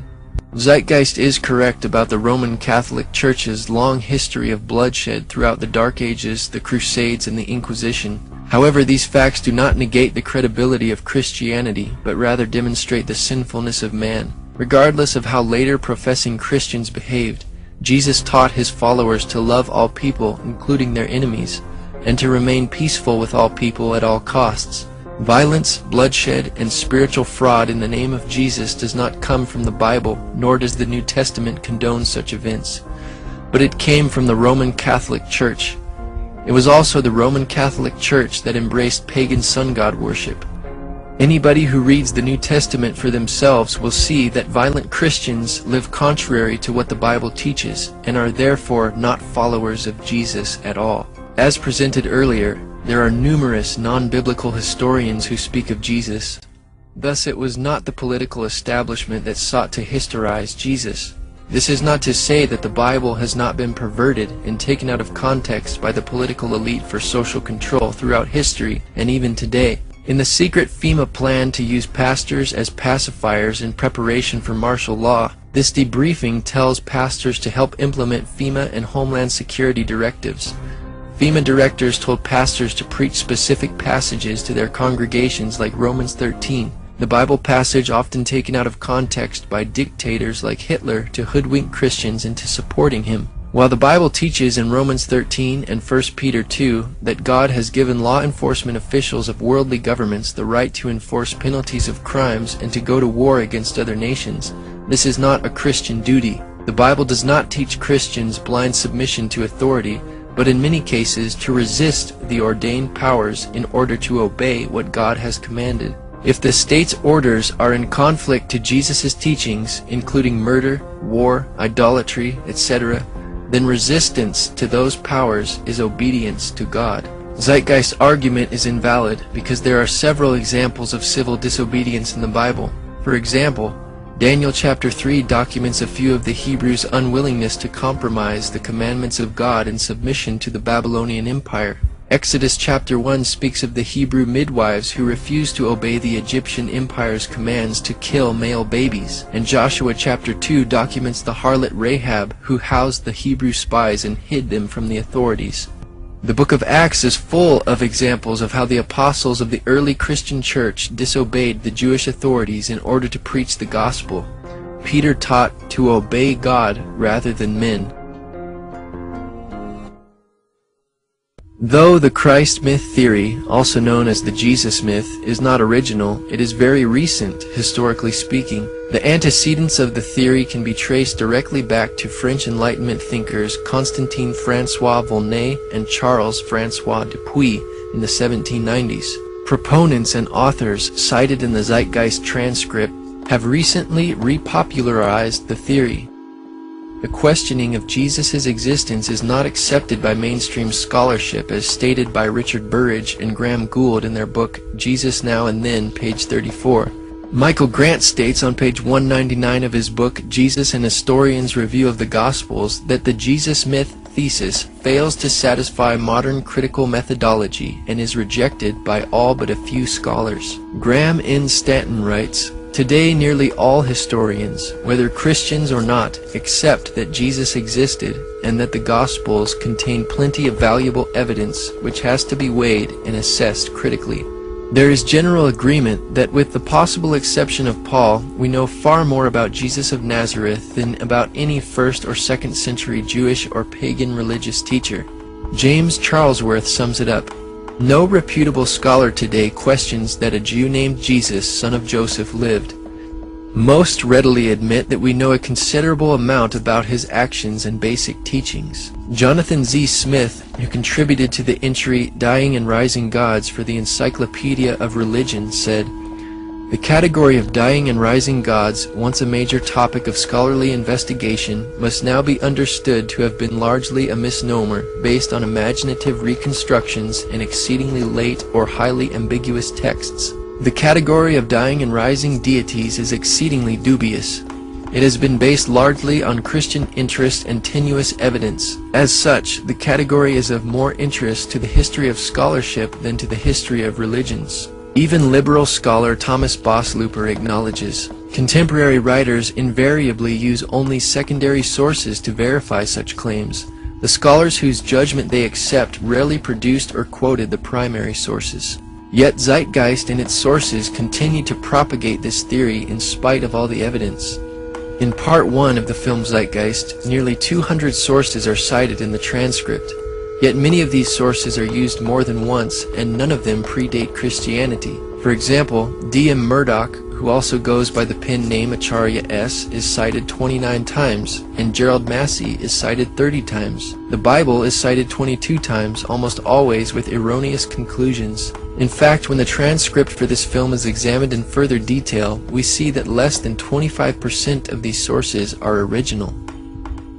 Zeitgeist is correct about the Roman Catholic Church's long history of bloodshed throughout the Dark Ages, the Crusades, and the Inquisition. However, these facts do not negate the credibility of Christianity, but rather demonstrate the sinfulness of man. Regardless of how later professing Christians behaved, Jesus taught his followers to love all people, including their enemies, and to remain peaceful with all people at all costs. Violence, bloodshed, and spiritual fraud in the name of Jesus does not come from the Bible, nor does the New Testament condone such events. But it came from the Roman Catholic Church. It was also the Roman Catholic Church that embraced pagan sun god worship. Anybody who reads the New Testament for themselves will see that violent Christians live contrary to what the Bible teaches, and are therefore not followers of Jesus at all. As presented earlier, there are numerous non-biblical historians who speak of Jesus. Thus, it was not the political establishment that sought to historize Jesus. This is not to say that the Bible has not been perverted and taken out of context by the political elite for social control throughout history and even today. In the secret FEMA plan to use pastors as pacifiers in preparation for martial law, this debriefing tells pastors to help implement FEMA and Homeland Security directives. FEMA directors told pastors to preach specific passages to their congregations like Romans 13, the Bible passage often taken out of context by dictators like Hitler to hoodwink Christians into supporting him. While the Bible teaches in Romans 13 and 1 Peter 2 that God has given law enforcement officials of worldly governments the right to enforce penalties of crimes and to go to war against other nations, this is not a Christian duty. The Bible does not teach Christians blind submission to authority, but in many cases to resist the ordained powers in order to obey what God has commanded. If the state's orders are in conflict to Jesus' teachings, including murder, war, idolatry, etc., then resistance to those powers is obedience to God. Zeitgeist's argument is invalid because there are several examples of civil disobedience in the Bible. For example, Daniel chapter 3 documents a few of the Hebrews' unwillingness to compromise the commandments of God in submission to the Babylonian Empire. Exodus chapter 1 speaks of the Hebrew midwives who refused to obey the Egyptian Empire's commands to kill male babies. And Joshua chapter 2 documents the harlot Rahab who housed the Hebrew spies and hid them from the authorities. The book of Acts is full of examples of how the apostles of the early Christian church disobeyed the Jewish authorities in order to preach the gospel. Peter taught to obey God rather than men. Though the Christ myth theory, also known as the Jesus myth, is not original, it is very recent, historically speaking. The antecedents of the theory can be traced directly back to French Enlightenment thinkers Constantin François Volney and Charles François Dupuy in the 1790s. Proponents and authors cited in the Zeitgeist transcript have recently repopularized the theory. The questioning of Jesus' existence is not accepted by mainstream scholarship as stated by Richard Burridge and Graham Gould in their book Jesus Now and Then, page 34. Michael Grant states on page 199 of his book Jesus and Historians' Review of the Gospels that the Jesus myth thesis fails to satisfy modern critical methodology and is rejected by all but a few scholars. Graham N. Stanton writes, "Today nearly all historians, whether Christians or not, accept that Jesus existed and that the Gospels contain plenty of valuable evidence which has to be weighed and assessed critically. There is general agreement that with the possible exception of Paul, we know far more about Jesus of Nazareth than about any 1st or 2nd century Jewish or pagan religious teacher." James Charlesworth sums it up. "No reputable scholar today questions that a Jew named Jesus, son of Joseph, lived. Most readily admit that we know a considerable amount about his actions and basic teachings." Jonathan Z. Smith, who contributed to the entry Dying and Rising Gods for the Encyclopedia of Religion, said, "The category of dying and rising gods, once a major topic of scholarly investigation, must now be understood to have been largely a misnomer based on imaginative reconstructions and exceedingly late or highly ambiguous texts. The category of dying and rising deities is exceedingly dubious. It has been based largely on Christian interest and tenuous evidence. As such, the category is of more interest to the history of scholarship than to the history of religions." Even liberal scholar Thomas Boslooper acknowledges, contemporary writers invariably use only secondary sources to verify such claims. The scholars whose judgment they accept rarely produced or quoted the primary sources. Yet Zeitgeist and its sources continue to propagate this theory in spite of all the evidence. In Part 1 of the film Zeitgeist, nearly 200 sources are cited in the transcript, yet many of these sources are used more than once, and none of them predate Christianity. For example, D.M. Murdoch, who also goes by the pen name Acharya S., is cited 29 times, and Gerald Massey is cited 30 times. The Bible is cited 22 times, almost always with erroneous conclusions. In fact, when the transcript for this film is examined in further detail, we see that less than 25% of these sources are original.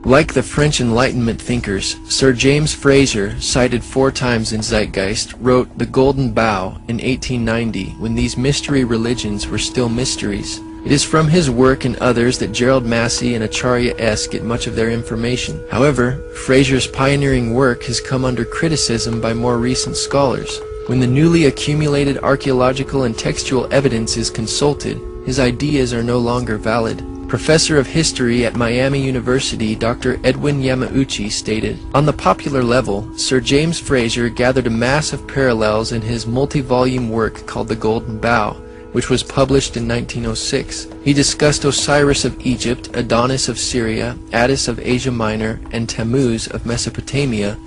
Like the French Enlightenment thinkers, Sir James Frazer, cited 4 times in Zeitgeist, wrote The Golden Bough in 1890 when these mystery religions were still mysteries. It is from his work and others that Gerald Massey and Acharya S. get much of their information. However, Frazer's pioneering work has come under criticism by more recent scholars. When the newly accumulated archaeological and textual evidence is consulted, his ideas are no longer valid. Professor of History at Miami University Dr. Edwin Yamauchi stated, "On the popular level, Sir James Frazer gathered a mass of parallels in his multi-volume work called The Golden Bough, which was published in 1906. He discussed Osiris of Egypt, Adonis of Syria, Attis of Asia Minor, and Tammuz of Mesopotamia,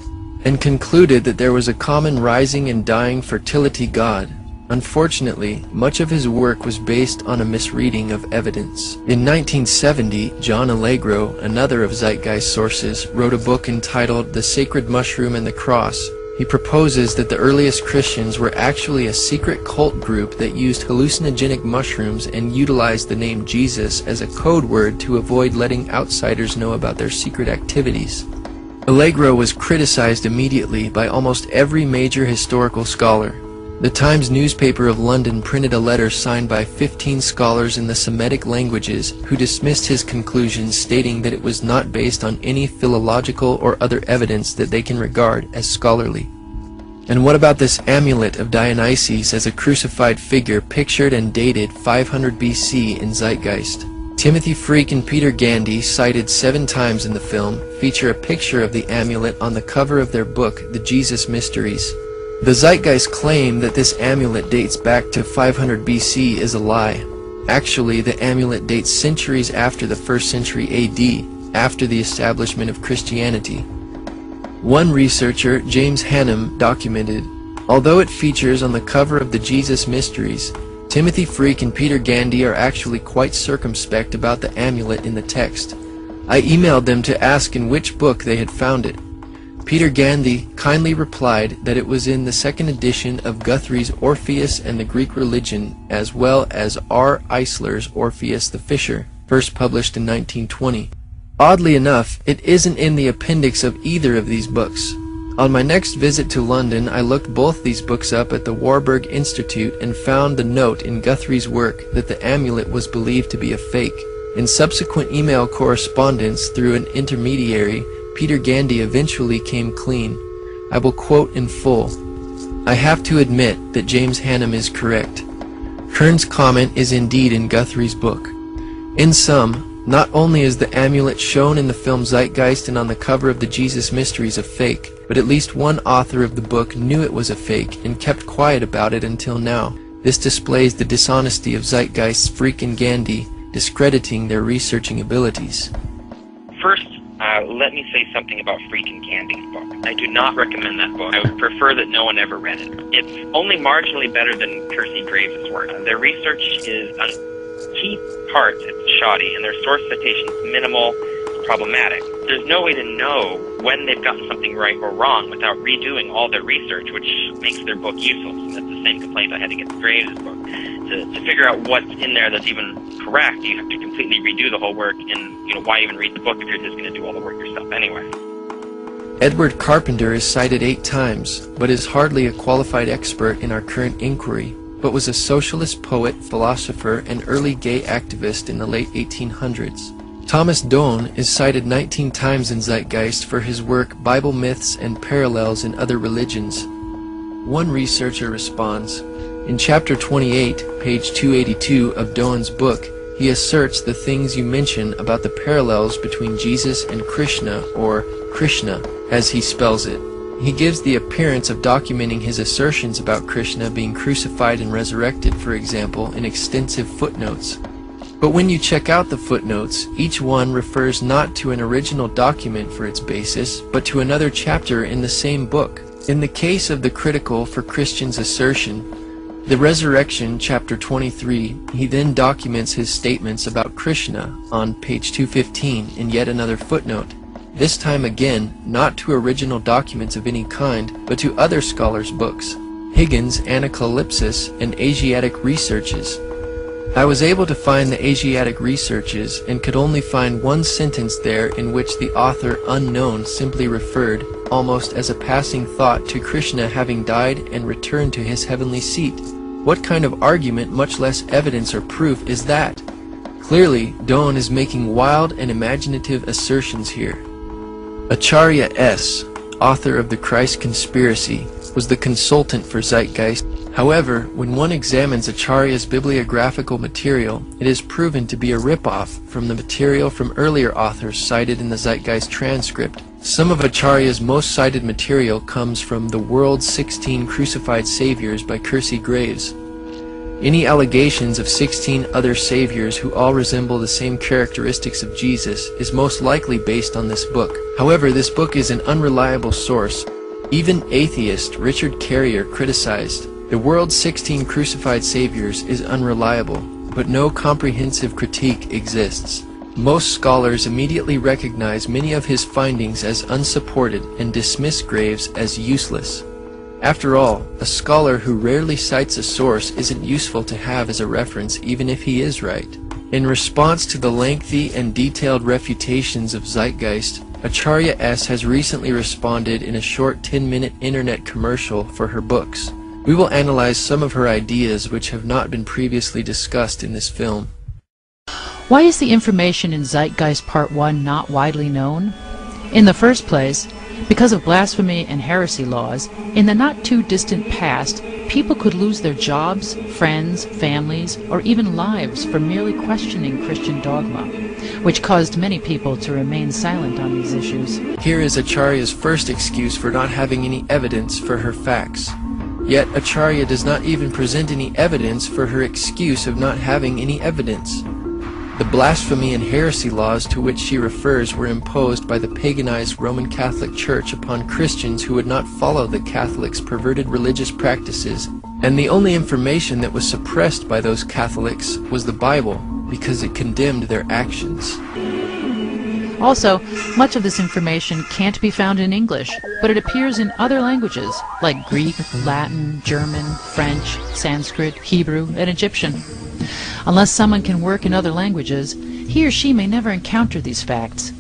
and concluded that there was a common rising and dying fertility god. Unfortunately, much of his work was based on a misreading of evidence." In 1970, John Allegro, another of Zeitgeist sources, wrote a book entitled The Sacred Mushroom and the Cross. He proposes that the earliest Christians were actually a secret cult group that used hallucinogenic mushrooms and utilized the name Jesus as a code word to avoid letting outsiders know about their secret activities. Allegro was criticized immediately by almost every major historical scholar. The Times newspaper of London printed a letter signed by 15 scholars in the Semitic languages who dismissed his conclusions, stating that it was not based on any philological or other evidence that they can regard as scholarly. And what about this amulet of Dionysus as a crucified figure pictured and dated 500 BC in Zeitgeist? Timothy Freak and Peter Gandy, cited 7 times in the film, feature a picture of the amulet on the cover of their book, The Jesus Mysteries. The Zeitgeist claim that this amulet dates back to 500 BC is a lie. Actually, the amulet dates centuries after the 1st century AD, after the establishment of Christianity. One researcher, James Hannum, documented, "Although it features on the cover of the Jesus Mysteries, Timothy Freak and Peter Gandy are actually quite circumspect about the amulet in the text. I emailed them to ask in which book they had found it. Peter Gandy kindly replied that it was in the 2nd edition of Guthrie's Orpheus and the Greek Religion, as well as R. Eisler's Orpheus the Fisher, first published in 1920. Oddly enough, it isn't in the appendix of either of these books. On my next visit to London, I looked both these books up at the Warburg Institute and found the note in Guthrie's work that the amulet was believed to be a fake. In subsequent email correspondence through an intermediary, Peter Gandy eventually came clean. I will quote in full. "I have to admit that James Hannum is correct. Kern's comment is indeed in Guthrie's book. In sum, not only is the amulet shown in the film Zeitgeist and on the cover of the Jesus Mysteries a fake, but at least one author of the book knew it was a fake and kept quiet about it until now. This displays the dishonesty of Zeitgeist's Freak and Gandy, discrediting their researching abilities." First, let me say something about Freak and Gandy's book. I do not recommend that book. I would prefer that no one ever read it. It's only marginally better than Percy Graves' work. Their research is on key parts it's shoddy, and their source citations minimal, problematic. There's no way to know when they've gotten something right or wrong without redoing all their research, which makes their book useless. And that's the same complaint I had against Graves' book. To figure out what's in there that's even correct, you have to completely redo the whole work, and why even read the book if you're just going to do all the work yourself anyway. Edward Carpenter is cited 8 times, but is hardly a qualified expert in our current inquiry, but was a socialist poet, philosopher, and early gay activist in the late 1800s. Thomas Doane is cited 19 times in Zeitgeist for his work Bible Myths and Parallels in Other Religions. One researcher responds, In chapter 28, page 282 of Doan's book, he asserts the things you mention about the parallels between Jesus and Krishna, or Krishna, as he spells it. He gives the appearance of documenting his assertions about Krishna being crucified and resurrected, for example, in extensive footnotes. But when you check out the footnotes, each one refers not to an original document for its basis, but to another chapter in the same book. In the case of the critical for Christian's assertion, the Resurrection, chapter 23, he then documents his statements about Krishna on page 215 in yet another footnote. This time again, not to original documents of any kind, but to other scholars' books, Higgins' Anacalypsis and Asiatic Researches. I was able to find the Asiatic Researches and could only find one sentence there in which the author unknown simply referred, almost as a passing thought, to Krishna having died and returned to his heavenly seat. What kind of argument, much less evidence or proof, is that? Clearly, Doan is making wild and imaginative assertions here. Acharya S., author of The Christ Conspiracy, was the consultant for Zeitgeist. However, when one examines Acharya's bibliographical material, it is proven to be a ripoff from the material from earlier authors cited in the Zeitgeist transcript. Some of Acharya's most cited material comes from The World's 16 Crucified Saviors by Kersey Graves. Any allegations of 16 other saviors who all resemble the same characteristics of Jesus is most likely based on this book. However, this book is an unreliable source. Even atheist Richard Carrier criticized, "The World's 16 Crucified Saviors is unreliable, but no comprehensive critique exists." Most scholars immediately recognize many of his findings as unsupported and dismiss Graves as useless. After all, a scholar who rarely cites a source isn't useful to have as a reference even if he is right. In response to the lengthy and detailed refutations of Zeitgeist, Acharya S. has recently responded in a short 10-minute internet commercial for her books. We will analyze some of her ideas which have not been previously discussed in this film. Why is the information in Zeitgeist Part 1 not widely known? In the first place, because of blasphemy and heresy laws, in the not-too-distant past, people could lose their jobs, friends, families, or even lives for merely questioning Christian dogma, which caused many people to remain silent on these issues. Here is Acharya's first excuse for not having any evidence for her facts. Yet Acharya does not even present any evidence for her excuse of not having any evidence. The blasphemy and heresy laws to which she refers were imposed by the paganized Roman Catholic Church upon Christians who would not follow the Catholics' perverted religious practices, and the only information that was suppressed by those Catholics was the Bible, because it condemned their actions. Also, much of this information can't be found in English, but it appears in other languages, like Greek, Latin, German, French, Sanskrit, Hebrew, and Egyptian. Unless someone can work in other languages, he or she may never encounter these facts.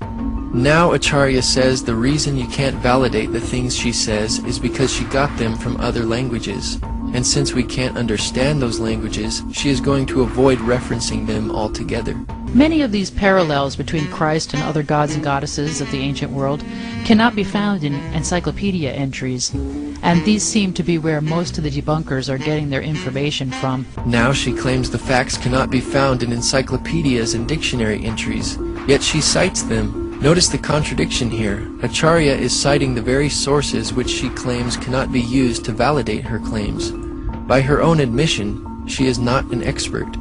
Now Acharya says the reason you can't validate the things she says is because she got them from other languages. And since we can't understand those languages, she is going to avoid referencing them altogether. Many of these parallels between Christ and other gods and goddesses of the ancient world cannot be found in encyclopedia entries, and these seem to be where most of the debunkers are getting their information from. Now she claims the facts cannot be found in encyclopedias and dictionary entries, yet she cites them. Notice the contradiction here. Acharya is citing the very sources which she claims cannot be used to validate her claims. By her own admission, she is not an expert.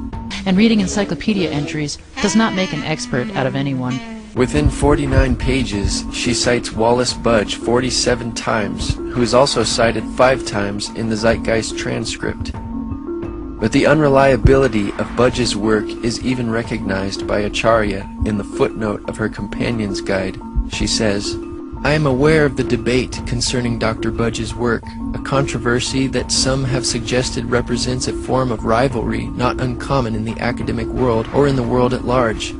And reading encyclopedia entries does not make an expert out of anyone. Within 49 pages, she cites Wallace Budge 47 times, who is also cited 5 times in the Zeitgeist transcript. But the unreliability of Budge's work is even recognized by Acharya in the footnote of her companion's guide. She says, "I am aware of the debate concerning Dr. Budge's work, a controversy that some have suggested represents a form of rivalry not uncommon in the academic world or in the world at large.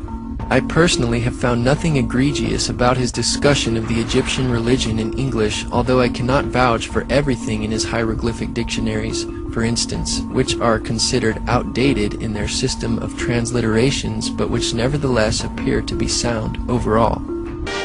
I personally have found nothing egregious about his discussion of the Egyptian religion in English, although I cannot vouch for everything in his hieroglyphic dictionaries, for instance, which are considered outdated in their system of transliterations, but which nevertheless appear to be sound overall."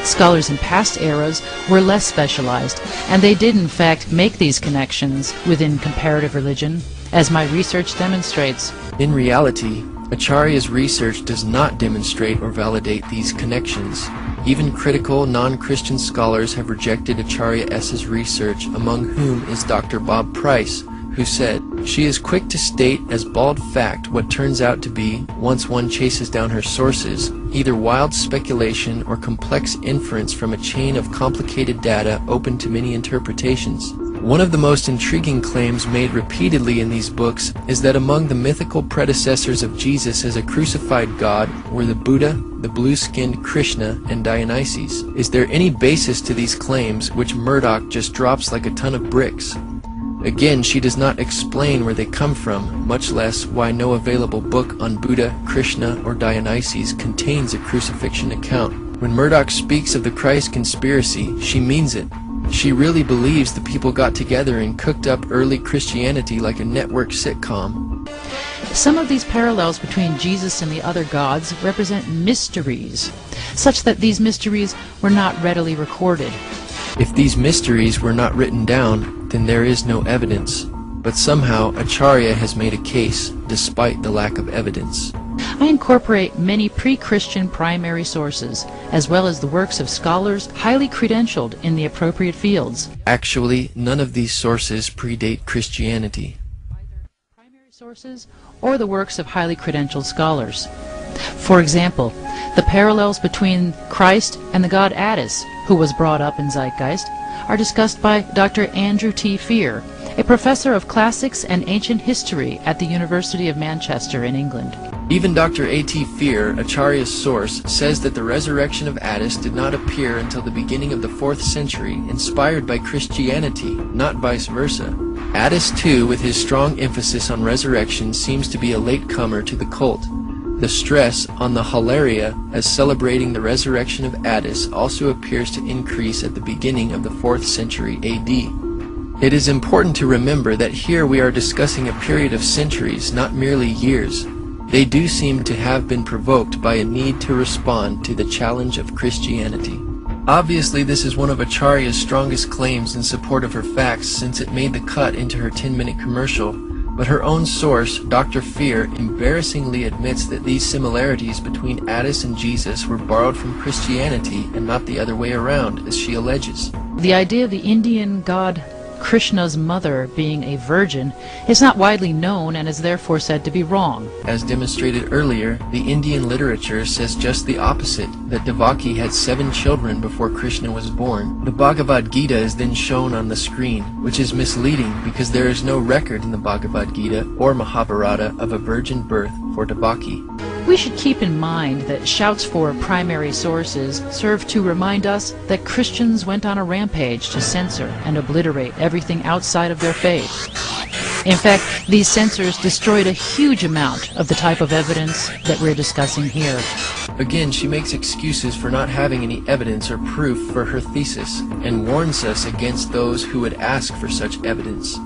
Scholars in past eras were less specialized, and they did in fact make these connections within comparative religion. as my research demonstrates. In reality, Acharya's research does not demonstrate or validate these connections. Even critical, non-Christian scholars have rejected Acharya S.'s research, among whom is Dr. Bob Price, who said, "She is quick to state as bald fact what turns out to be, once one chases down her sources, either wild speculation or complex inference from a chain of complicated data open to many interpretations." One of the most intriguing claims made repeatedly in these books is that among the mythical predecessors of Jesus as a crucified God were the Buddha, the blue-skinned Krishna, and Dionysus. Is there any basis to these claims, which Murdoch just drops like a ton of bricks? Again, she does not explain where they come from, much less why no available book on Buddha, Krishna, or Dionysus contains a crucifixion account. When Murdoch speaks of the Christ conspiracy, she means it. She really believes the people got together and cooked up early Christianity like a network sitcom. Some of these parallels between Jesus and the other gods represent mysteries, such that these mysteries were not readily recorded. If these mysteries were not written down, then there is no evidence. But somehow Acharya has made a case, despite the lack of evidence. I incorporate many pre-Christian primary sources, as well as the works of scholars highly credentialed in the appropriate fields. Actually, none of these sources predate Christianity. Either primary sources or the works of highly credentialed scholars. For example, the parallels between Christ and the god Attis, who was brought up in Zeitgeist, are discussed by Dr. Andrew T. Fear, a professor of classics and ancient history at the University of Manchester in England. Even Dr. A.T. Fear, Acharya's source, says that the resurrection of Attis did not appear until the beginning of the 4th century, inspired by Christianity, not vice versa. Attis, too, with his strong emphasis on resurrection, seems to be a latecomer to the cult. The stress on the Holaria as celebrating the resurrection of Attis also appears to increase at the beginning of the 4th century A.D. It is important to remember that here we are discussing a period of centuries, not merely years. They do seem to have been provoked by a need to respond to the challenge of Christianity. Obviously, this is one of Acharya's strongest claims in support of her facts, since it made the cut into her 10-minute commercial. But her own source, Dr. Fear, embarrassingly admits that these similarities between Attis and Jesus were borrowed from Christianity and not the other way around, as she alleges. The idea of the Indian god Krishna's mother being a virgin is not widely known and is therefore said to be wrong. As demonstrated earlier, the Indian literature says just the opposite, that Devaki had 7 children before Krishna was born. The Bhagavad Gita is then shown on the screen, which is misleading because there is no record in the Bhagavad Gita or Mahabharata of a virgin birth for Devaki. We should keep in mind that shouts for primary sources serve to remind us that Christians went on a rampage to censor and obliterate everything outside of their faith. In fact, these censors destroyed a huge amount of the type of evidence that we're discussing here. Again, she makes excuses for not having any evidence or proof for her thesis, and warns us against those who would ask for such evidence.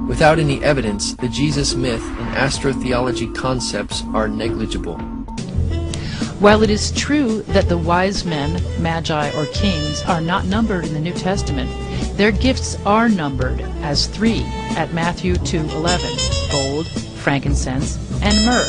Without any evidence, the Jesus myth and astrotheology concepts are negligible. While it is true that the wise men, magi, or kings are not numbered in the New Testament, their gifts are numbered as 3 at Matthew 2:11, gold, frankincense, and myrrh.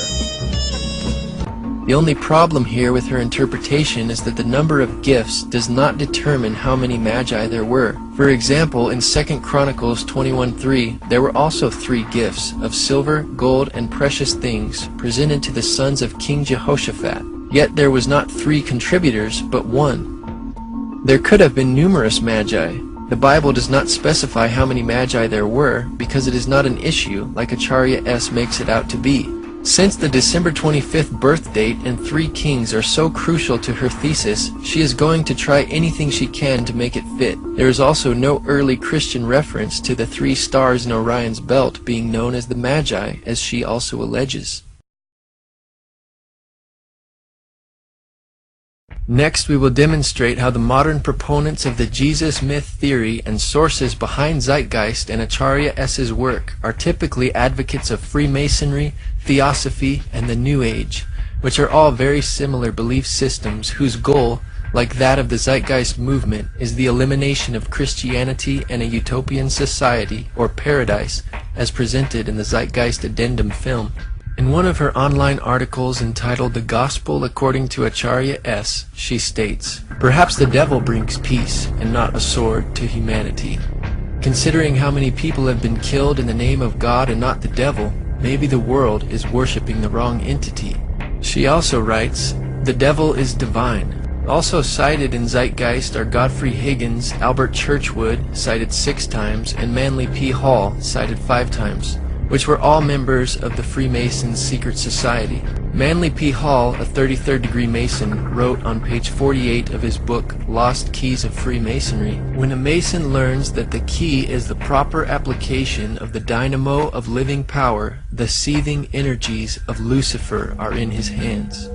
The only problem here with her interpretation is that the number of gifts does not determine how many magi there were. For example, in 2 Chronicles 21:3, there were also 3 gifts of silver, gold, and precious things presented to the sons of King Jehoshaphat. Yet there was not 3 contributors, but 1. There could have been numerous magi. The Bible does not specify how many magi there were because it is not an issue like Acharya S. makes it out to be. Since the December 25th birth date and 3 kings are so crucial to her thesis, she is going to try anything she can to make it fit. There is also no early Christian reference to the 3 stars in Orion's belt being known as the Magi, as she also alleges. Next, we will demonstrate how the modern proponents of the Jesus myth theory and sources behind Zeitgeist and Acharya S.'s work are typically advocates of Freemasonry, Theosophy, and the New Age, which are all very similar belief systems whose goal, like that of the Zeitgeist movement, is the elimination of Christianity and a utopian society, or paradise, as presented in the Zeitgeist Addendum film. In one of her online articles entitled The Gospel According to Acharya S., she states, "Perhaps the devil brings peace and not a sword to humanity. Considering how many people have been killed in the name of God and not the devil, maybe the world is worshiping the wrong entity." She also writes, "The devil is divine." Also cited in Zeitgeist are Godfrey Higgins, Albert Churchwood, cited 6 times, and Manly P. Hall, cited 5 times, which were all members of the Freemasons' secret society. Manly P. Hall, a 33rd degree Mason, wrote on page 48 of his book, Lost Keys of Freemasonry, "When a Mason learns that the key is the proper application of the dynamo of living power, the seething energies of Lucifer are in his hands."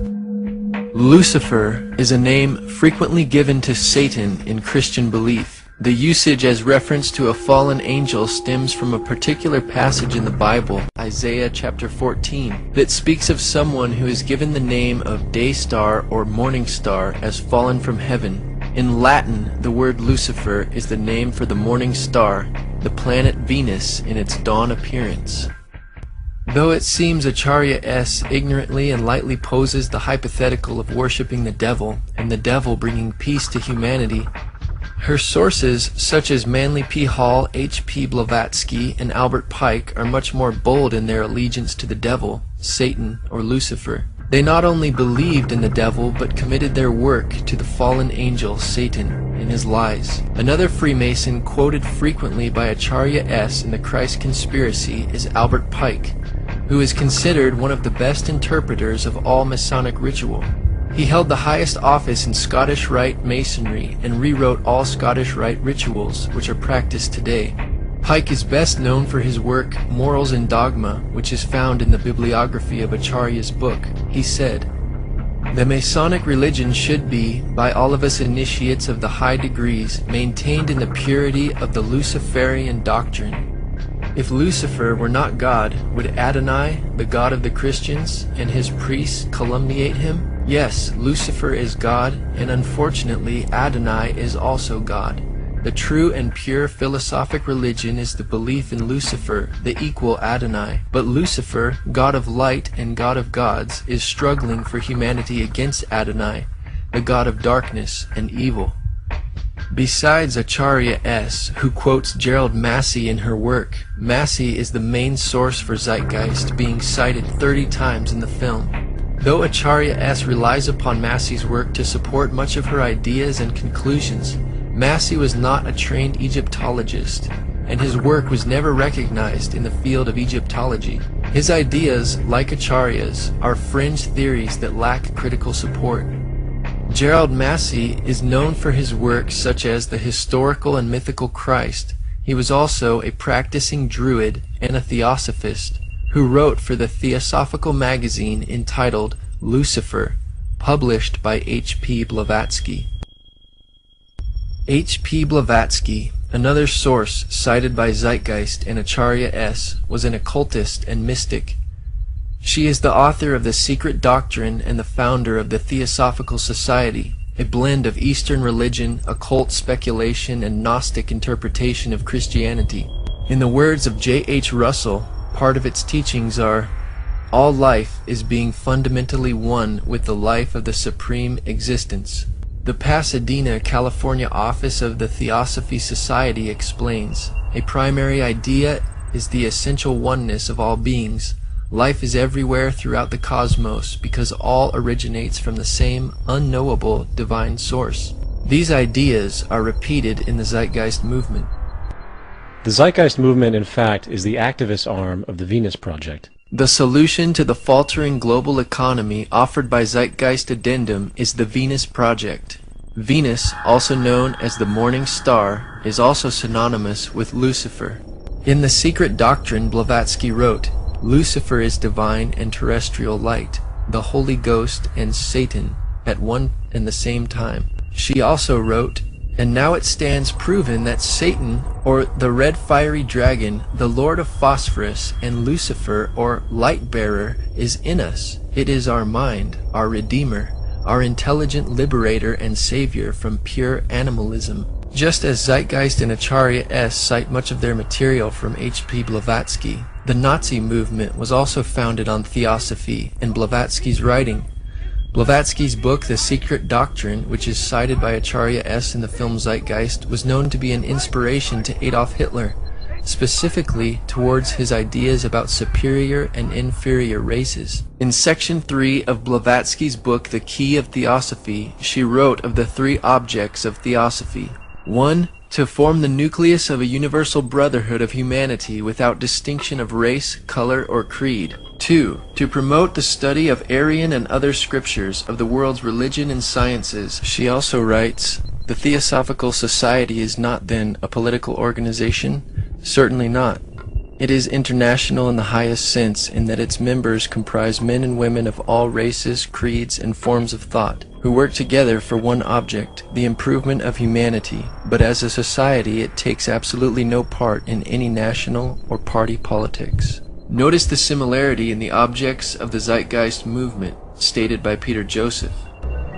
Lucifer is a name frequently given to Satan in Christian belief. The usage as reference to a fallen angel stems from a particular passage in the Bible, Isaiah chapter 14, that speaks of someone who is given the name of day star or morning star as fallen from heaven. In Latin, the word Lucifer is the name for the morning star, the planet Venus in its dawn appearance. Though it seems Acharya S. ignorantly and lightly poses the hypothetical of worshipping the devil, and the devil bringing peace to humanity, her sources, such as Manly P. Hall, H. P. Blavatsky, and Albert Pike, are much more bold in their allegiance to the devil, Satan, or Lucifer. They not only believed in the devil, but committed their work to the fallen angel, Satan, and his lies. Another Freemason quoted frequently by Acharya S. in the Christ Conspiracy is Albert Pike, who is considered one of the best interpreters of all Masonic ritual. He held the highest office in Scottish Rite Masonry and rewrote all Scottish Rite rituals, which are practiced today. Pike is best known for his work Morals and Dogma, which is found in the bibliography of Acharya's book. He said, "The Masonic religion should be, by all of us initiates of the high degrees, maintained in the purity of the Luciferian doctrine. If Lucifer were not God, would Adonai, the God of the Christians, and his priests calumniate him? Yes, Lucifer is God, and unfortunately Adonai is also God. The true and pure philosophic religion is the belief in Lucifer, the equal Adonai. But Lucifer, God of light and God of gods, is struggling for humanity against Adonai, the God of darkness and evil." Besides Acharya S., who quotes Gerald Massey in her work, Massey is the main source for Zeitgeist, being cited 30 times in the film. Though Acharya S. relies upon Massey's work to support much of her ideas and conclusions, Massey was not a trained Egyptologist, and his work was never recognized in the field of Egyptology. His ideas, like Acharya's, are fringe theories that lack critical support. Gerald Massey is known for his works such as The Historical and Mythical Christ. He was also a practicing Druid and a theosophist, who wrote for the Theosophical magazine entitled Lucifer, published by H. P. Blavatsky. H. P. Blavatsky, another source cited by Zeitgeist and Acharya S., was an occultist and mystic. She is the author of The Secret Doctrine and the founder of the Theosophical Society, a blend of Eastern religion, occult speculation, and Gnostic interpretation of Christianity. In the words of J. H. Russell, part of its teachings are, "All life is being fundamentally one with the life of the Supreme Existence." The Pasadena, California office of the Theosophy Society explains, "A primary idea is the essential oneness of all beings. Life is everywhere throughout the cosmos because all originates from the same unknowable divine source." These ideas are repeated in the Zeitgeist movement. The Zeitgeist movement, in fact, is the activist arm of the Venus Project. The solution to the faltering global economy offered by Zeitgeist Addendum is the Venus Project. Venus, also known as the morning star, is also synonymous with Lucifer. In The Secret Doctrine, Blavatsky wrote, "Lucifer is divine and terrestrial light, the Holy Ghost and Satan at one and the same time." She also wrote, "And now it stands proven that Satan, or the red fiery dragon, the Lord of Phosphorus, and Lucifer, or light-bearer, is in us. It is our mind, our Redeemer, our intelligent liberator and savior from pure animalism. Just as Zeitgeist and Acharya S. cite much of their material from H.P. Blavatsky, the Nazi movement was also founded on theosophy and Blavatsky's writing. Blavatsky's book, The Secret Doctrine, which is cited by Acharya S. in the film Zeitgeist, was known to be an inspiration to Adolf Hitler, specifically towards his ideas about superior and inferior races. In Section 3 of Blavatsky's book, The Key of Theosophy, she wrote of the three objects of theosophy. 1. To form the nucleus of a universal brotherhood of humanity without distinction of race, color, or creed. 2. To promote the study of Aryan and other scriptures of the world's religion and sciences. She also writes, the Theosophical Society is not then a political organization? Certainly not. It is international in the highest sense in that its members comprise men and women of all races, creeds, and forms of thought, who work together for one object, the improvement of humanity, but as a society it takes absolutely no part in any national or party politics. Notice the similarity in the objects of the Zeitgeist movement, stated by Peter Joseph.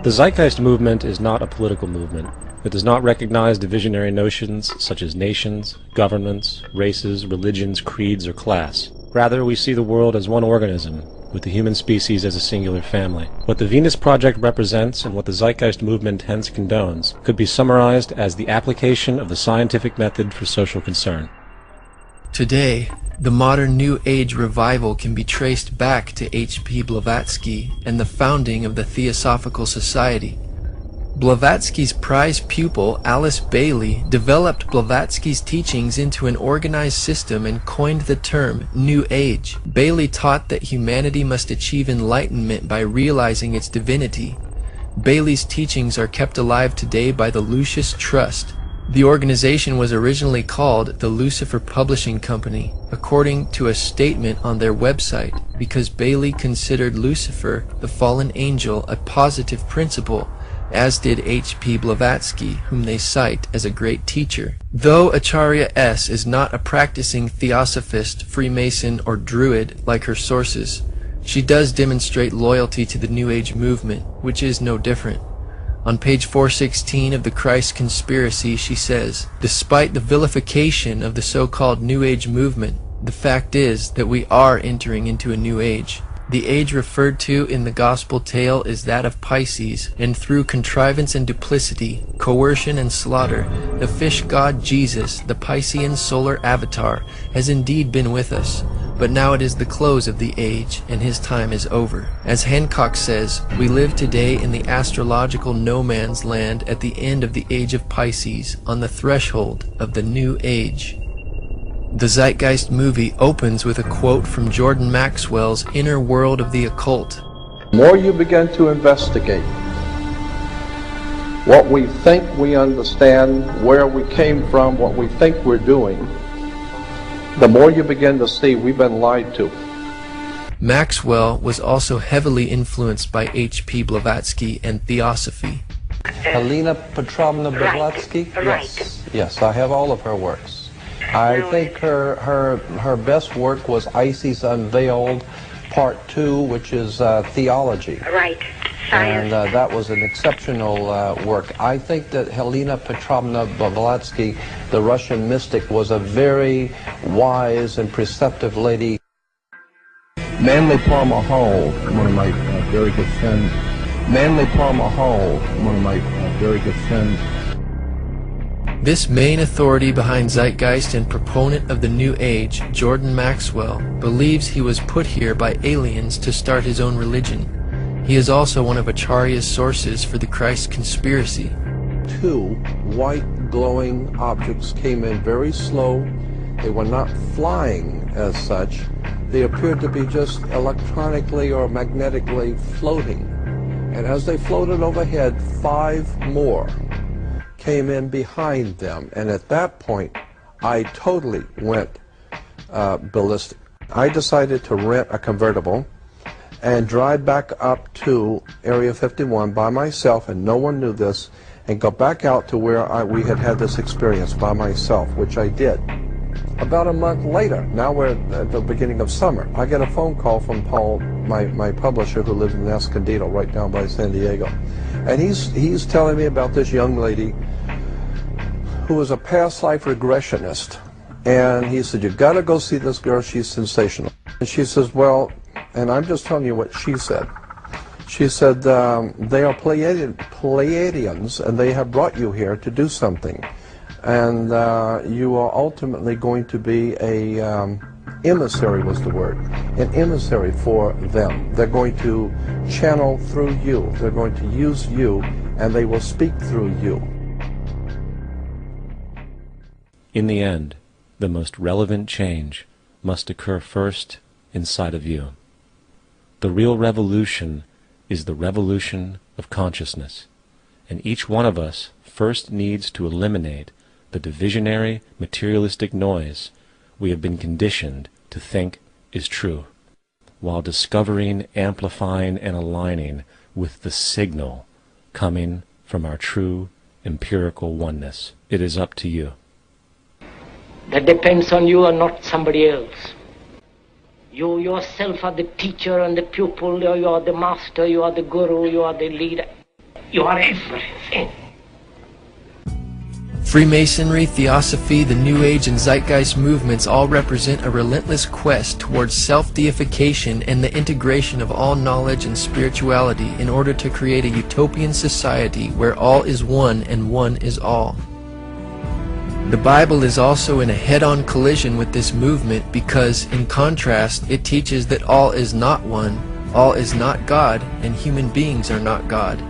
The Zeitgeist movement is not a political movement. It does not recognize divisionary notions such as nations, governments, races, religions, creeds, or class. Rather, we see the world as one organism, with the human species as a singular family. What the Venus Project represents and what the Zeitgeist movement hence condones could be summarized as the application of the scientific method for social concern. Today, the modern New Age revival can be traced back to H.P. Blavatsky and the founding of the Theosophical Society. Blavatsky's prize pupil, Alice Bailey, developed Blavatsky's teachings into an organized system and coined the term New Age. Bailey taught that humanity must achieve enlightenment by realizing its divinity. Bailey's teachings are kept alive today by the Lucis Trust. The organization was originally called the Lucifer Publishing Company, according to a statement on their website, because Bailey considered Lucifer, the fallen angel, a positive principle, as did H.P. Blavatsky, whom they cite as a great teacher. Though Acharya S. is not a practicing theosophist, Freemason, or Druid like her sources, she does demonstrate loyalty to the New Age movement, which is no different. On page 416 of the Christ Conspiracy, she says, despite the vilification of the so-called New Age movement, the fact is that we are entering into a new age. The age referred to in the gospel tale is that of Pisces, and through contrivance and duplicity, coercion and slaughter, the fish god Jesus, the Piscean solar avatar, has indeed been with us. But now it is the close of the age, and his time is over. As Hancock says, we live today in the astrological no man's land at the end of the age of Pisces, on the threshold of the new age. The Zeitgeist movie opens with a quote from Jordan Maxwell's Inner World of the Occult. The more you begin to investigate what we think we understand, where we came from, what we think we're doing, the more you begin to see we've been lied to. Maxwell was also heavily influenced by H.P. Blavatsky and Theosophy. Helena Petrovna Blavatsky? Right. Yes, I have all of her works. I think her best work was Isis Unveiled, Part 2, which is theology. Right. Science. And that was an exceptional work. I think that Helena Petrovna Blavatsky, the Russian mystic, was a very wise and preceptive lady. Manly Palmer Hall, one of my very good friends. Manly Palmer Hall, one of my very good friends. This main authority behind Zeitgeist and proponent of the New Age, Jordan Maxwell, believes he was put here by aliens to start his own religion. He is also one of Acharya's sources for the Christ Conspiracy. 2 white glowing objects came in very slow. They were not flying as such. They appeared to be just electronically or magnetically floating. And as they floated overhead, 5 more came in behind them, and at that point I totally went ballistic. I decided to rent a convertible and drive back up to Area 51 by myself, and no one knew this, and go back out to where we had had this experience by myself, which I did. About a month later, now we're at the beginning of summer, I get a phone call from Paul, my publisher, who lives in Escondido, right down by San Diego. And he's telling me about this young lady who was a past life regressionist. And he said, "You got to go see this girl, she's sensational." And she says, "Well," and I'm just telling you what she said. She said, "They are Pleiadians, and they have brought you here to do something. And you are ultimately going to be a emissary," was the word, "an emissary for them. They're going to channel through you. They're going to use you, and they will speak through you." In the end, the most relevant change must occur first inside of you. The real revolution is the revolution of consciousness, and each one of us first needs to eliminate the divisionary, materialistic noise we have been conditioned to think is true, while discovering, amplifying, and aligning with the signal coming from our true empirical oneness. It is up to you. That depends on you and not somebody else. You yourself are the teacher and the pupil, you are the master, you are the guru, you are the leader. You are everything. Freemasonry, Theosophy, the New Age, and Zeitgeist movements all represent a relentless quest towards self-deification and the integration of all knowledge and spirituality in order to create a utopian society where all is one and one is all. The Bible is also in a head-on collision with this movement because, in contrast, it teaches that all is not one, all is not God, and human beings are not God.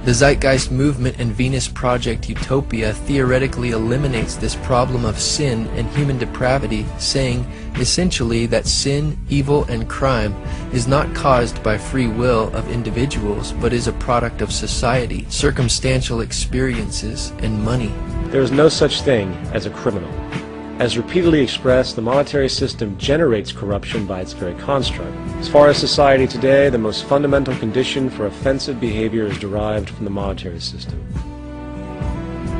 The Zeitgeist movement and Venus Project Utopia theoretically eliminates this problem of sin and human depravity, saying, essentially, that sin, evil, and crime is not caused by free will of individuals, but is a product of society, circumstantial experiences, and money. There is no such thing as a criminal. As repeatedly expressed, the monetary system generates corruption by its very construct. As far as society today, the most fundamental condition for offensive behavior is derived from the monetary system.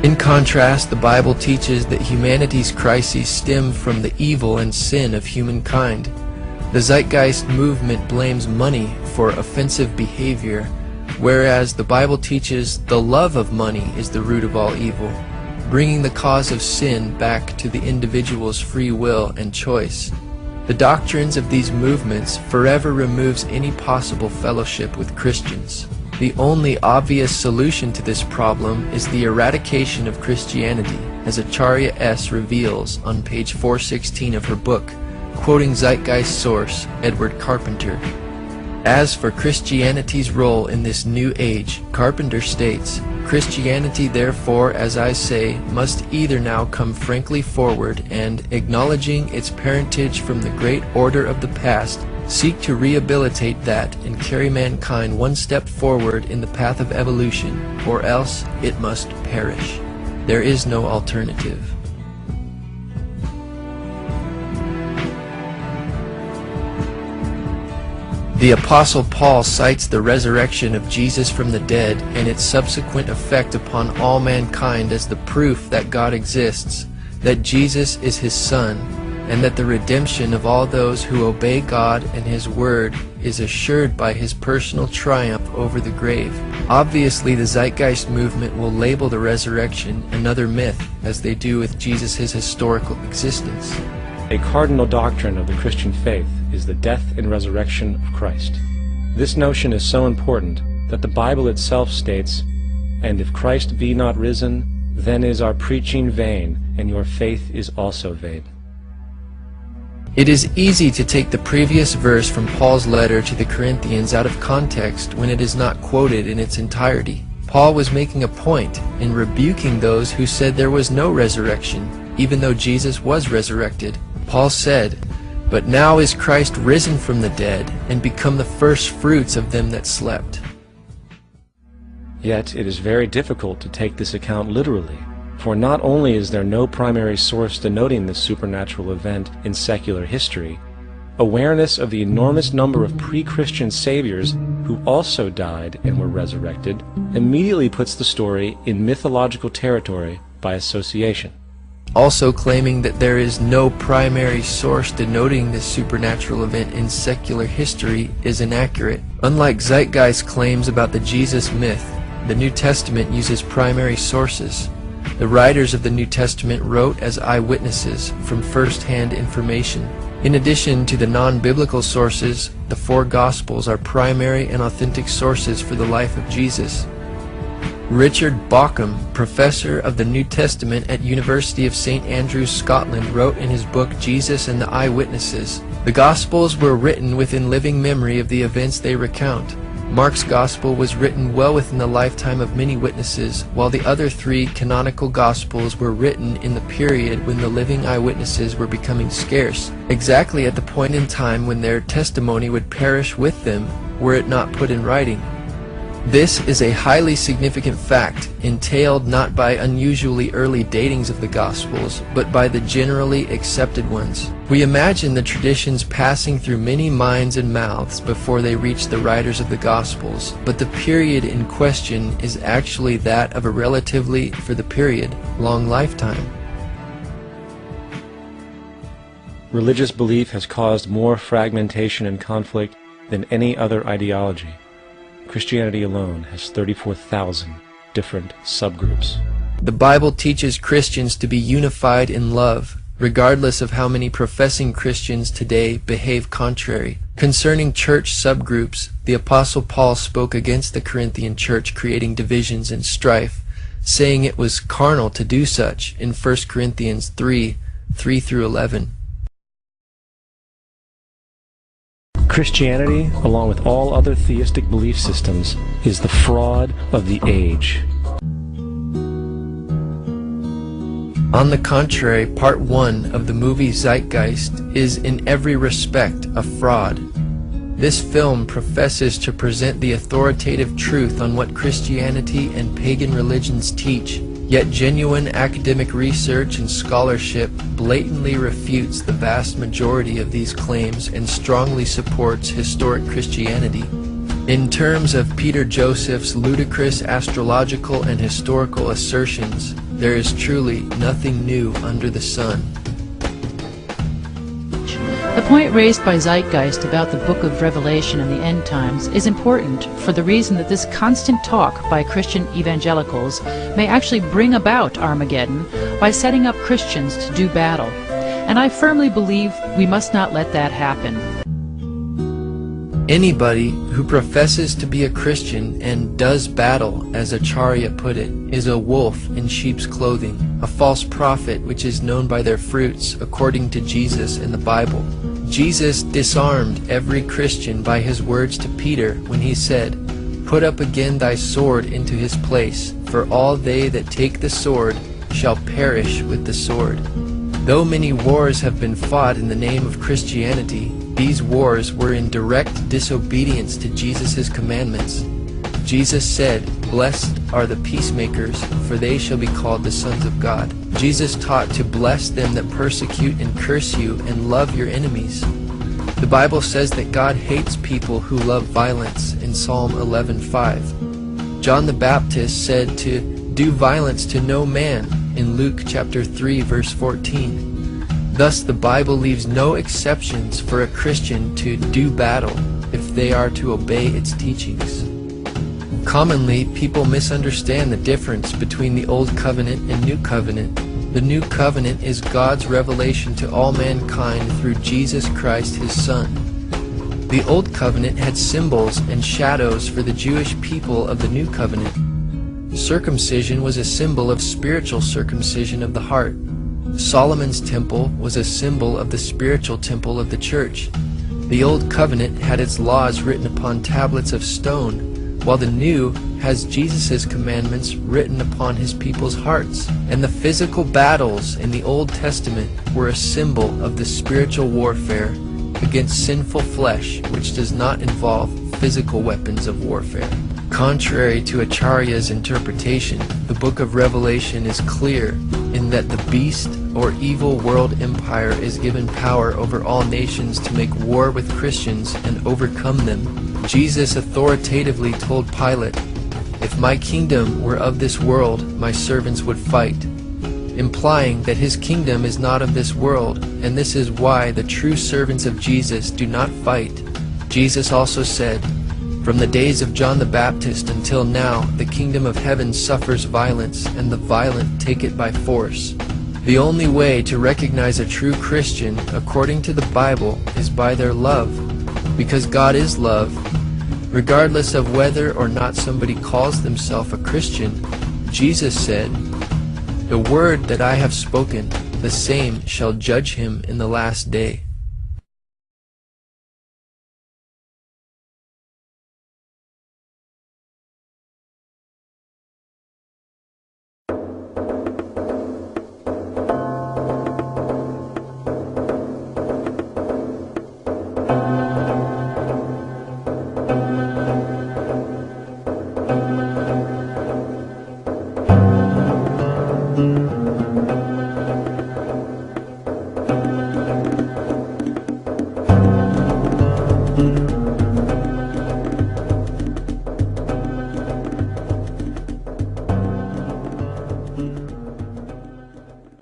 In contrast, the Bible teaches that humanity's crises stem from the evil and sin of humankind. The Zeitgeist movement blames money for offensive behavior, whereas the Bible teaches the love of money is the root of all evil, bringing the cause of sin back to the individual's free will and choice. The doctrines of these movements forever removes any possible fellowship with Christians. The only obvious solution to this problem is the eradication of Christianity, as Acharya S. reveals on page 416 of her book, quoting Zeitgeist source Edward Carpenter. As for Christianity's role in this new age, Carpenter states, Christianity, therefore, as I say, must either now come frankly forward and, acknowledging its parentage from the great order of the past, seek to rehabilitate that and carry mankind one step forward in the path of evolution, or else it must perish. There is no alternative. The Apostle Paul cites the resurrection of Jesus from the dead and its subsequent effect upon all mankind as the proof that God exists, that Jesus is His Son, and that the redemption of all those who obey God and His Word is assured by His personal triumph over the grave. Obviously, the Zeitgeist movement will label the resurrection another myth, as they do with Jesus' historical existence. A cardinal doctrine of the Christian faith is the death and resurrection of Christ. This notion is so important that the Bible itself states, "And if Christ be not risen, then is our preaching vain, and your faith is also vain." It is easy to take the previous verse from Paul's letter to the Corinthians out of context when it is not quoted in its entirety. Paul was making a point in rebuking those who said there was no resurrection, even though Jesus was resurrected. Paul said, "But now is Christ risen from the dead, and become the first fruits of them that slept." Yet it is very difficult to take this account literally, for not only is there no primary source denoting this supernatural event in secular history, awareness of the enormous number of pre-Christian saviors who also died and were resurrected immediately puts the story in mythological territory by association. Also claiming that there is no primary source denoting this supernatural event in secular history is inaccurate. Unlike Zeitgeist claims about the Jesus myth, the New Testament uses primary sources. The writers of the New Testament wrote as eyewitnesses from first-hand information. In addition to the non-biblical sources, the four Gospels are primary and authentic sources for the life of Jesus. Richard Bauckham, professor of the New Testament at University of St. Andrews, Scotland, wrote in his book Jesus and the Eyewitnesses, "The Gospels were written within living memory of the events they recount. Mark's Gospel was written well within the lifetime of many witnesses, while the other three canonical Gospels were written in the period when the living eyewitnesses were becoming scarce, exactly at the point in time when their testimony would perish with them were it not put in writing. This is a highly significant fact, entailed not by unusually early datings of the Gospels, but by the generally accepted ones. We imagine the traditions passing through many minds and mouths before they reach the writers of the Gospels, but the period in question is actually that of a relatively, for the period, long lifetime." Religious belief has caused more fragmentation and conflict than any other ideology. Christianity alone has 34,000 different subgroups. The Bible teaches Christians to be unified in love, regardless of how many professing Christians today behave contrary. Concerning church subgroups, the Apostle Paul spoke against the Corinthian church creating divisions and strife, saying it was carnal to do such in 1 Corinthians 3:3-11. Christianity, along with all other theistic belief systems, is the fraud of the age. On the contrary, Part 1 of the movie Zeitgeist is in every respect a fraud. This film professes to present the authoritative truth on what Christianity and pagan religions teach, yet genuine academic research and scholarship blatantly refutes the vast majority of these claims and strongly supports historic Christianity. In terms of Peter Joseph's ludicrous astrological and historical assertions, there is truly nothing new under the sun. The point raised by Zeitgeist about the Book of Revelation and the end times is important for the reason that this constant talk by Christian evangelicals may actually bring about Armageddon by setting up Christians to do battle. And I firmly believe we must not let that happen. Anybody who professes to be a Christian and does battle, as Acharya put it, is a wolf in sheep's clothing, a false prophet which is known by their fruits, according to Jesus in the Bible. Jesus disarmed every Christian by his words to Peter when he said, "Put up again thy sword into his place, for all they that take the sword shall perish with the sword." Though many wars have been fought in the name of Christianity, these wars were in direct disobedience to Jesus' commandments. Jesus said, "Blessed are the peacemakers, for they shall be called the sons of God." Jesus taught to bless them that persecute and curse you and love your enemies. The Bible says that God hates people who love violence in Psalm 11:5. John the Baptist said to do violence to no man in Luke chapter 3 verse 14. Thus the Bible leaves no exceptions for a Christian to do battle if they are to obey its teachings. Commonly, people misunderstand the difference between the Old Covenant and New Covenant. The New Covenant is God's revelation to all mankind through Jesus Christ, His Son. The Old Covenant had symbols and shadows for the Jewish people of the New Covenant. Circumcision was a symbol of spiritual circumcision of the heart. Solomon's temple was a symbol of the spiritual temple of the church. The Old Covenant had its laws written upon tablets of stone, while the New has Jesus' commandments written upon His people's hearts. And the physical battles in the Old Testament were a symbol of the spiritual warfare against sinful flesh, which does not involve physical weapons of warfare. Contrary to Acharya's interpretation, the book of Revelation is clear in that the beast or evil world empire is given power over all nations to make war with Christians and overcome them. Jesus authoritatively told Pilate, "If my kingdom were of this world, my servants would fight," implying that his kingdom is not of this world, and this is why the true servants of Jesus do not fight. Jesus also said, From the days of John the Baptist until now, the kingdom of heaven suffers violence, and the violent take it by force. The only way to recognize a true Christian, according to the Bible, is by their love, because God is love. Regardless of whether or not somebody calls themselves a Christian, Jesus said, "The word that I have spoken, the same shall judge him in the last day."